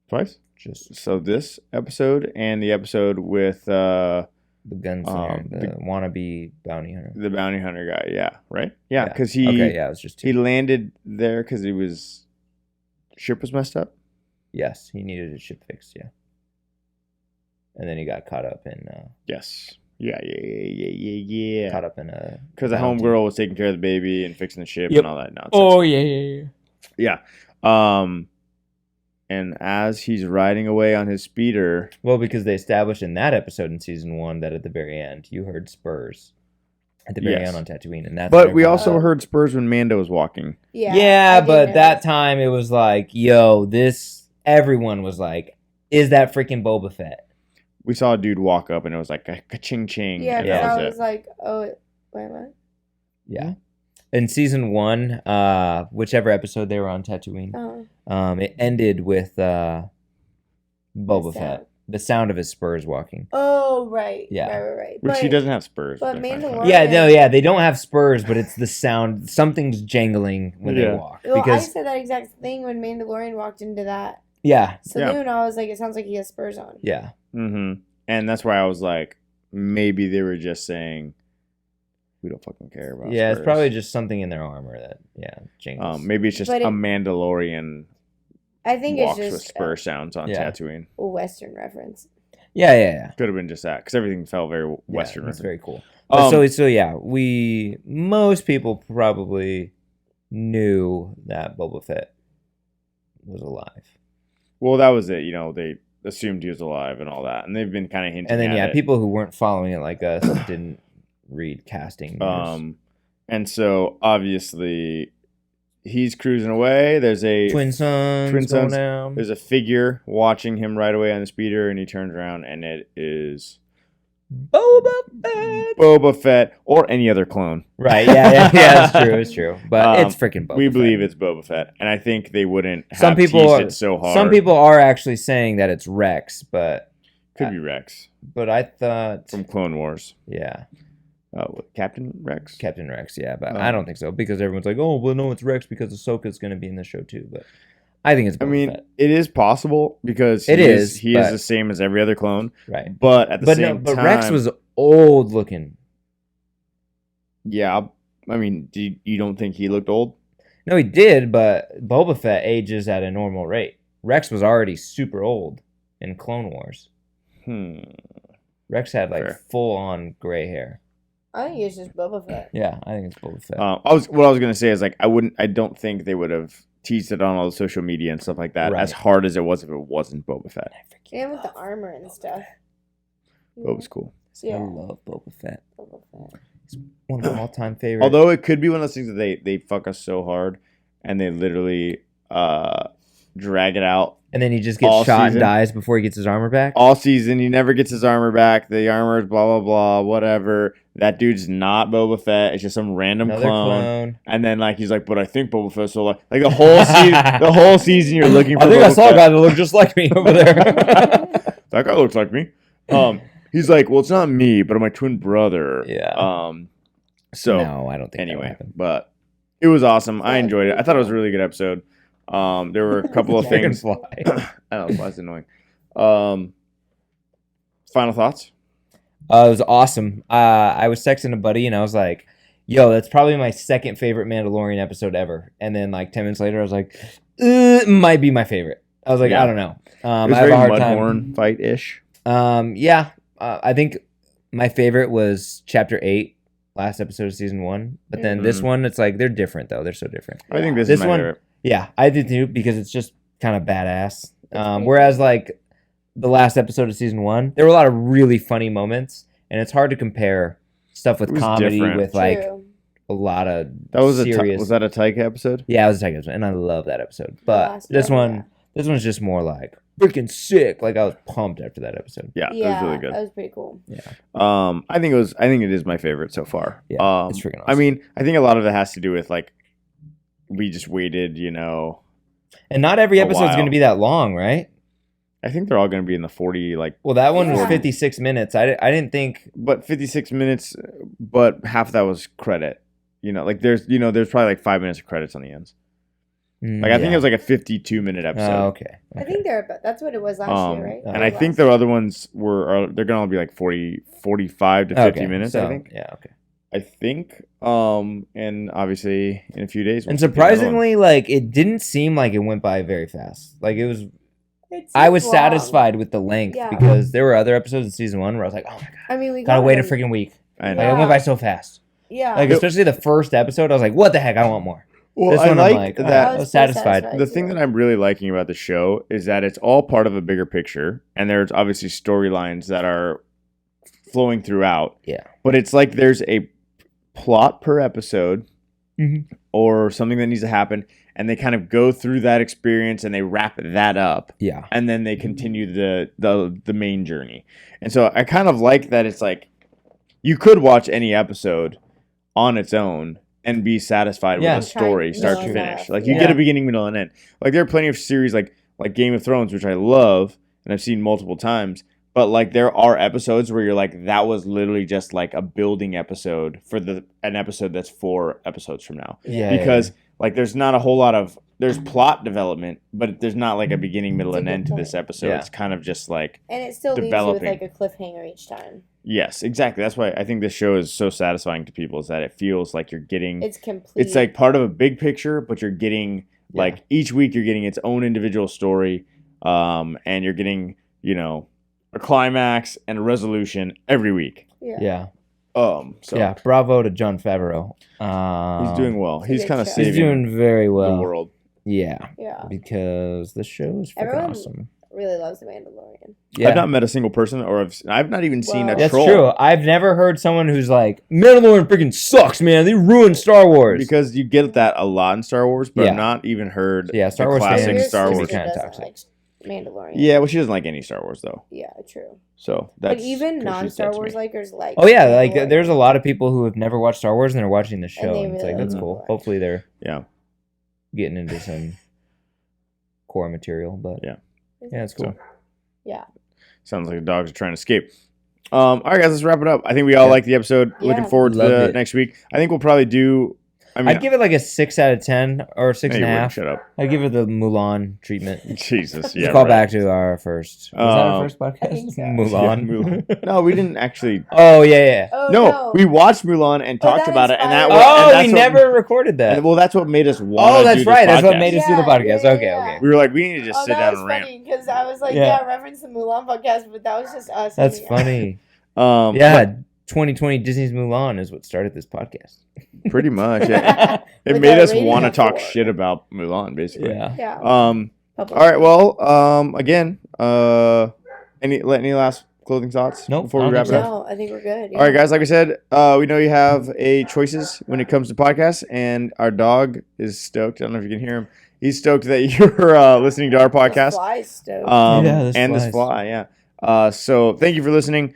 Speaker 1: Twice?
Speaker 2: Just
Speaker 1: So this episode and the episode with
Speaker 2: the gunslinger,
Speaker 1: the-
Speaker 2: the wannabe bounty hunter.
Speaker 1: the bounty hunter guy. Yeah, right? Yeah, because
Speaker 2: Okay, yeah, it was just 2.
Speaker 1: he landed there because ship was messed up.
Speaker 2: Yes, he needed his ship fixed, yeah. And then he got caught up in
Speaker 1: Yes. Yeah.
Speaker 2: caught up in a
Speaker 1: Because the
Speaker 2: bounty.
Speaker 1: homegirl was taking care of the baby and fixing the ship
Speaker 2: Yep.
Speaker 1: and all that nonsense.
Speaker 2: Oh yeah.
Speaker 1: Yeah. And as he's riding away on his speeder,
Speaker 2: Well, because they established in that episode in season 1 that at the very end you heard spurs at the very
Speaker 1: Yes.
Speaker 2: end on Tatooine, and that's
Speaker 1: but we
Speaker 2: where-
Speaker 1: also heard spurs when Mando was walking.
Speaker 3: Yeah.
Speaker 2: yeah,
Speaker 3: I did
Speaker 2: but
Speaker 3: know
Speaker 2: that time it was like, yo, this everyone was like, is that freaking Boba Fett?
Speaker 1: We saw a dude walk up and it was like a ka-ching ching.
Speaker 3: Yeah,
Speaker 1: and
Speaker 3: because
Speaker 1: that
Speaker 3: I
Speaker 1: was
Speaker 3: was
Speaker 1: it.
Speaker 3: like, oh, wait, what?
Speaker 2: Yeah. In season 1, whichever episode they were on Tatooine,
Speaker 3: Oh.
Speaker 2: it ended with Boba
Speaker 3: The
Speaker 2: Fett.
Speaker 3: sound.
Speaker 2: The sound of his spurs walking.
Speaker 3: Oh, right.
Speaker 2: Yeah.
Speaker 3: Right.
Speaker 1: Which he doesn't have spurs.
Speaker 3: but
Speaker 1: they're fine.
Speaker 3: Mandalorian-
Speaker 2: Yeah, no, yeah, they don't have spurs, but it's the sound. Something's jangling when they
Speaker 1: Yeah.
Speaker 2: walk.
Speaker 3: Well, I
Speaker 2: Because
Speaker 3: said that exact thing when Mandalorian walked into that
Speaker 2: yeah,
Speaker 3: saloon. I was like, it sounds like he has spurs on.
Speaker 2: yeah,
Speaker 1: Mm-hmm. And that's why I was like, maybe they were just saying, we don't fucking care about
Speaker 2: yeah. It's
Speaker 1: spurs.
Speaker 2: probably just something in their armor that jingles.
Speaker 1: Maybe it's just
Speaker 3: But
Speaker 1: a
Speaker 3: it-
Speaker 1: Mandalorian
Speaker 3: I think
Speaker 1: walks
Speaker 3: it's
Speaker 1: with
Speaker 3: just
Speaker 1: spur sounds on
Speaker 2: yeah.
Speaker 1: Tatooine.
Speaker 3: a Western reference.
Speaker 2: yeah.
Speaker 1: Could have been just that because everything felt very Western.
Speaker 2: It's very cool.
Speaker 1: Um,
Speaker 2: So yeah, most people probably knew that Boba Fett was alive,
Speaker 1: well, that was it. You know, they assumed he was alive and all that, and they've been kind of hinting.
Speaker 2: and then
Speaker 1: at
Speaker 2: yeah,
Speaker 1: it.
Speaker 2: people who weren't following it like us didn't read casting news.
Speaker 1: And so obviously he's cruising away. There's a
Speaker 2: Twin sons
Speaker 1: Twin
Speaker 2: going
Speaker 1: sons.
Speaker 2: down.
Speaker 1: There's a figure watching him right away on the speeder, and he turns around, and it is
Speaker 2: Boba Fett.
Speaker 1: Boba Fett or any other clone.
Speaker 2: Right? Yeah. It's true. But it's freaking Boba
Speaker 1: We
Speaker 2: Fett.
Speaker 1: believe it's Boba Fett, and I think they wouldn't have
Speaker 2: Some people
Speaker 1: teased
Speaker 2: are-
Speaker 1: it so hard.
Speaker 2: Some people are actually saying that it's Rex, but
Speaker 1: could be Rex
Speaker 2: I thought
Speaker 1: from Clone Wars.
Speaker 2: yeah,
Speaker 1: Captain Rex.
Speaker 2: Captain Rex. Yeah, but
Speaker 1: Oh.
Speaker 2: I don't think so because everyone's like, oh, well, no, it's Rex because Ahsoka's going to be in the show too. But I think it's Boba
Speaker 1: I mean,
Speaker 2: Fett.
Speaker 1: it is possible because
Speaker 2: It is,
Speaker 1: he
Speaker 2: but-
Speaker 1: is the same as every other clone,
Speaker 2: Right.
Speaker 1: but at the
Speaker 2: But
Speaker 1: same
Speaker 2: but
Speaker 1: time,
Speaker 2: Rex was old looking.
Speaker 1: yeah. I mean, you don't think he looked old?
Speaker 2: No, he did, but Boba Fett ages at a normal rate. Rex was already super old in Clone Wars. Rex had like
Speaker 1: Fair.
Speaker 2: full on gray hair.
Speaker 3: I think it's just Boba Fett.
Speaker 2: Yeah, I think it's Boba Fett.
Speaker 1: What I was gonna say is like I don't think they would have teased it on all the social media and stuff like that
Speaker 2: Right.
Speaker 1: as hard as it was if it wasn't Boba Fett.
Speaker 3: And with the armor and stuff.
Speaker 1: Boba's cool.
Speaker 3: Yeah.
Speaker 2: I love Boba Fett.
Speaker 3: Boba Fett.
Speaker 2: One of my all-time favorites.
Speaker 1: Although it could be one of those things that they fuck us so hard and they literally drag it out
Speaker 2: and then he just gets
Speaker 1: all
Speaker 2: shot
Speaker 1: season.
Speaker 2: and dies before he gets his armor back.
Speaker 1: all season. He never gets his armor back. The armor is blah blah blah whatever. That dude's not Boba Fett. It's just some random
Speaker 2: Another
Speaker 1: clone. And then like he's like, but I think Boba Fett's so like the whole season. The whole season you're looking for.
Speaker 2: I think I
Speaker 1: Boba
Speaker 2: saw a
Speaker 1: Fett.
Speaker 2: guy that looked just like me over there.
Speaker 1: That guy looks like me. He's like, well, it's not me, but my twin brother.
Speaker 2: Yeah.
Speaker 1: So
Speaker 2: no, I don't think that
Speaker 1: anyway,
Speaker 2: happened.
Speaker 1: but it was awesome. I enjoyed it. I thought it was a really good episode. There were a couple of things.
Speaker 2: Dragonfly.
Speaker 1: I don't know, fly's annoying. Final thoughts?
Speaker 2: It was awesome. I was texting a buddy and I was like, yo, that's probably my second favorite Mandalorian episode ever. And then like 10 minutes later, I was like, it might be my favorite. I was like,
Speaker 1: Yeah.
Speaker 2: I don't know.
Speaker 1: It
Speaker 2: I
Speaker 1: was
Speaker 2: have
Speaker 1: very
Speaker 2: a hard
Speaker 1: Mudhorn fight-ish.
Speaker 2: time. Yeah. I think my favorite was chapter 8, last episode of season 1. But then this
Speaker 1: Mhm.
Speaker 2: one, it's like, they're different though. They're so different.
Speaker 1: I think this
Speaker 2: This
Speaker 1: is my
Speaker 2: one-
Speaker 1: favorite.
Speaker 2: Yeah, I did too because it's just kind of badass.
Speaker 3: pretty
Speaker 2: Whereas like the last episode of season 1, there were a lot of really funny moments, and it's hard to compare stuff with
Speaker 1: It was
Speaker 2: comedy
Speaker 1: different.
Speaker 2: with like
Speaker 3: True.
Speaker 2: a lot of
Speaker 1: That was
Speaker 2: serious.
Speaker 1: was that a Taika episode?
Speaker 2: Yeah, it was a second episode, and I love that episode. But
Speaker 3: last
Speaker 2: this
Speaker 3: one,
Speaker 2: one, this one's just more like freaking sick. Like I was pumped after that episode.
Speaker 1: Yeah,
Speaker 3: Yeah,
Speaker 1: it was really good.
Speaker 3: that was pretty cool.
Speaker 1: I think it is my favorite so far.
Speaker 2: Yeah, it's freaking awesome.
Speaker 1: I mean, I think a lot of it has to do with like we just waited,
Speaker 2: And not every
Speaker 1: A
Speaker 2: episode is
Speaker 1: while.
Speaker 2: going to be that long, right?
Speaker 1: I think they're all going to be in the 40,
Speaker 2: Well, that one was
Speaker 3: Yeah.
Speaker 2: 56 minutes. I didn't think.
Speaker 1: but 56 minutes, but half of that was credit. There's probably 5 minutes of credits on the ends. I think it was a 52-minute episode.
Speaker 2: Oh, okay.
Speaker 3: I think that's what it was last year, right?
Speaker 1: And I think the other ones they're going to be 45 to 50 minutes, I think.
Speaker 2: Yeah, okay.
Speaker 1: I think. And obviously in a few days.
Speaker 2: And
Speaker 1: we'll get another one.
Speaker 2: surprisingly, it didn't seem like it went by very fast. It was.
Speaker 3: It's
Speaker 2: I was
Speaker 3: long.
Speaker 2: satisfied with the length
Speaker 3: Yeah.
Speaker 2: because there were other episodes in season 1 where I was like, oh my god,
Speaker 3: I mean, we
Speaker 2: gotta
Speaker 3: got
Speaker 2: wait a
Speaker 3: them-
Speaker 2: freaking week.
Speaker 1: I know.
Speaker 2: Like, it went by so fast.
Speaker 3: Yeah.
Speaker 2: Especially the first episode, I was like, what the heck? I want more.
Speaker 1: Well,
Speaker 2: This
Speaker 1: I
Speaker 2: one,
Speaker 1: like
Speaker 2: I'm like,
Speaker 1: that.
Speaker 2: I
Speaker 3: I
Speaker 2: was
Speaker 3: was so
Speaker 2: satisfied.
Speaker 3: satisfied.
Speaker 1: The thing that I'm really liking about the show is that it's all part of a bigger picture, and there's obviously storylines that are flowing throughout.
Speaker 2: Yeah.
Speaker 1: But it's like there's a plot per episode
Speaker 2: Mhm.
Speaker 1: or something that needs to happen, and they kind of go through that experience and they wrap that up,
Speaker 2: Yeah.
Speaker 1: and then they continue the main journey. And so I kind of like that it's like you could watch any episode on its own and be satisfied
Speaker 2: Yeah.
Speaker 1: with the story, start to
Speaker 3: Yeah.
Speaker 1: finish. Like you
Speaker 2: Yeah.
Speaker 1: get a beginning, middle, and end. Like there are plenty of series like Game of Thrones, which I love and I've seen multiple times. But there are episodes where you're like, that was literally just like a building episode for an episode that's 4 episodes from now.
Speaker 2: Yeah.
Speaker 1: Because there's not a whole lot of there's plot development, but there's not like a beginning, middle,
Speaker 3: That's a
Speaker 1: and
Speaker 3: good
Speaker 1: end to
Speaker 3: point.
Speaker 1: this episode.
Speaker 2: Yeah.
Speaker 1: It's kind of just like
Speaker 3: And it still
Speaker 1: developing.
Speaker 3: leaves you with a cliffhanger each time.
Speaker 1: yes, exactly. That's why I think this show is so satisfying to people is that it feels like you're getting
Speaker 3: It's complete.
Speaker 1: it's like part of a big picture, but you're getting each week you're getting its own individual story, and you're getting a climax and a resolution every week.
Speaker 2: Yeah.
Speaker 1: So
Speaker 2: Yeah. Bravo to Jon Favreau.
Speaker 1: he's doing well.
Speaker 3: It's a
Speaker 1: He's
Speaker 3: good
Speaker 1: kind of
Speaker 3: show.
Speaker 1: saving
Speaker 2: He's doing very
Speaker 1: the
Speaker 2: well.
Speaker 1: world.
Speaker 2: Yeah.
Speaker 3: Yeah.
Speaker 2: Because the show is freaking
Speaker 3: Everyone-
Speaker 2: awesome.
Speaker 3: Really loves the Mandalorian.
Speaker 2: Yeah.
Speaker 1: I've not met a single person, or I've not even seen a
Speaker 3: Wow.
Speaker 2: That's
Speaker 1: troll.
Speaker 2: true. I've never heard someone who's like, Mandalorian freaking sucks, man. They ruined Star Wars.
Speaker 1: Because you get that a lot in Star Wars, but
Speaker 2: Yeah.
Speaker 1: I've not even heard
Speaker 2: Yeah, Star
Speaker 1: the
Speaker 2: Wars
Speaker 1: classic
Speaker 2: fans
Speaker 1: Star
Speaker 2: can be
Speaker 1: Wars.
Speaker 2: kinda
Speaker 3: doesn't
Speaker 2: toxic.
Speaker 3: like Mandalorian.
Speaker 1: Yeah, well, she doesn't like any Star Wars though.
Speaker 3: Yeah, true.
Speaker 1: So
Speaker 3: But
Speaker 1: that's
Speaker 3: even
Speaker 1: 'cause she's
Speaker 3: non-Star
Speaker 1: dead to
Speaker 3: Wars
Speaker 1: me.
Speaker 3: likers like.
Speaker 2: Oh yeah,
Speaker 3: Mandalorian.
Speaker 2: there's a lot of people who have never watched Star Wars and they're watching the show.
Speaker 3: they
Speaker 2: And it's
Speaker 3: really
Speaker 2: like that's
Speaker 3: love
Speaker 2: cool.
Speaker 3: it.
Speaker 2: Hopefully they're
Speaker 1: Yeah.
Speaker 2: getting into some core material, but
Speaker 1: Yeah.
Speaker 2: yeah, it's cool.
Speaker 1: So-
Speaker 3: Yeah.
Speaker 1: Sounds like the dogs are trying to escape. All right, guys, let's wrap it up. I think we all
Speaker 2: Yeah.
Speaker 1: like the episode.
Speaker 3: Yeah.
Speaker 1: Looking forward to
Speaker 2: Loved it.
Speaker 1: next week. I think we'll probably do. I mean,
Speaker 2: I'd give it like a 6 out of 10 or 6
Speaker 1: hey,
Speaker 2: and a
Speaker 1: wait,
Speaker 2: half.
Speaker 1: shut up.
Speaker 2: I'd give it the Mulan treatment.
Speaker 1: Jesus,
Speaker 2: Let's
Speaker 1: yeah.
Speaker 2: call
Speaker 1: right.
Speaker 2: back to our first. Was that our
Speaker 1: Um,
Speaker 2: first podcast?
Speaker 3: I think so.
Speaker 2: Mulan.
Speaker 1: Yeah, Mulan. No, we didn't actually.
Speaker 2: Oh yeah, yeah.
Speaker 3: Oh,
Speaker 1: No, we watched Mulan and talked
Speaker 3: that
Speaker 1: about it, and that.
Speaker 3: inspired-
Speaker 1: was- and
Speaker 2: Oh,
Speaker 1: that's
Speaker 2: we
Speaker 1: what-
Speaker 2: never recorded that.
Speaker 1: and, well, that's what made us want.
Speaker 2: Oh, that's right. That's what made us do the
Speaker 3: Yeah,
Speaker 2: podcast.
Speaker 3: yeah,
Speaker 2: Okay,
Speaker 3: yeah.
Speaker 2: okay.
Speaker 1: We were like, we need to just
Speaker 3: Oh,
Speaker 1: sit
Speaker 3: that
Speaker 1: down
Speaker 3: was
Speaker 1: and rant.
Speaker 3: funny because I was like,
Speaker 2: Yeah.
Speaker 3: reference the Mulan podcast, but that was just us.
Speaker 2: That's
Speaker 3: hanging
Speaker 2: funny.
Speaker 3: out.
Speaker 2: Yeah, 2020 Disney's Mulan is what started this podcast.
Speaker 1: but pretty much. It
Speaker 3: With
Speaker 1: made
Speaker 3: a
Speaker 1: us
Speaker 3: rating
Speaker 1: want to
Speaker 3: of
Speaker 1: talk
Speaker 3: 4.
Speaker 1: shit about Mulan, basically.
Speaker 2: Yeah.
Speaker 3: Yeah.
Speaker 1: All right. Well, again, any last closing thoughts
Speaker 2: Nope,
Speaker 1: before
Speaker 2: I
Speaker 1: we
Speaker 2: don't
Speaker 1: wrap it
Speaker 2: think
Speaker 1: up?
Speaker 3: No, I think we're good.
Speaker 1: All right, guys. Like we said, we know you have choices when it comes to podcasts, and our dog is stoked. I don't know if you can hear him. He's stoked that you're listening to our podcast.
Speaker 2: Yeah,
Speaker 1: And
Speaker 2: this
Speaker 1: this fly, yeah. So thank you for listening.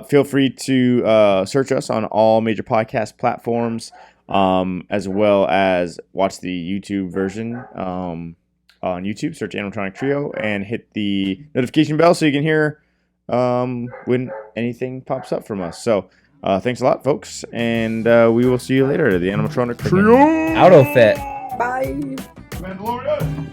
Speaker 1: Feel free to search us on all major podcast platforms, as well as watch the YouTube version on YouTube. Search Animatronic Trio and hit the notification bell so you can hear when anything pops up from us. So thanks a lot, folks, and we will see you later. The Animatronic Trio.
Speaker 2: Auto fit.
Speaker 3: Bye.
Speaker 1: Mandalorian.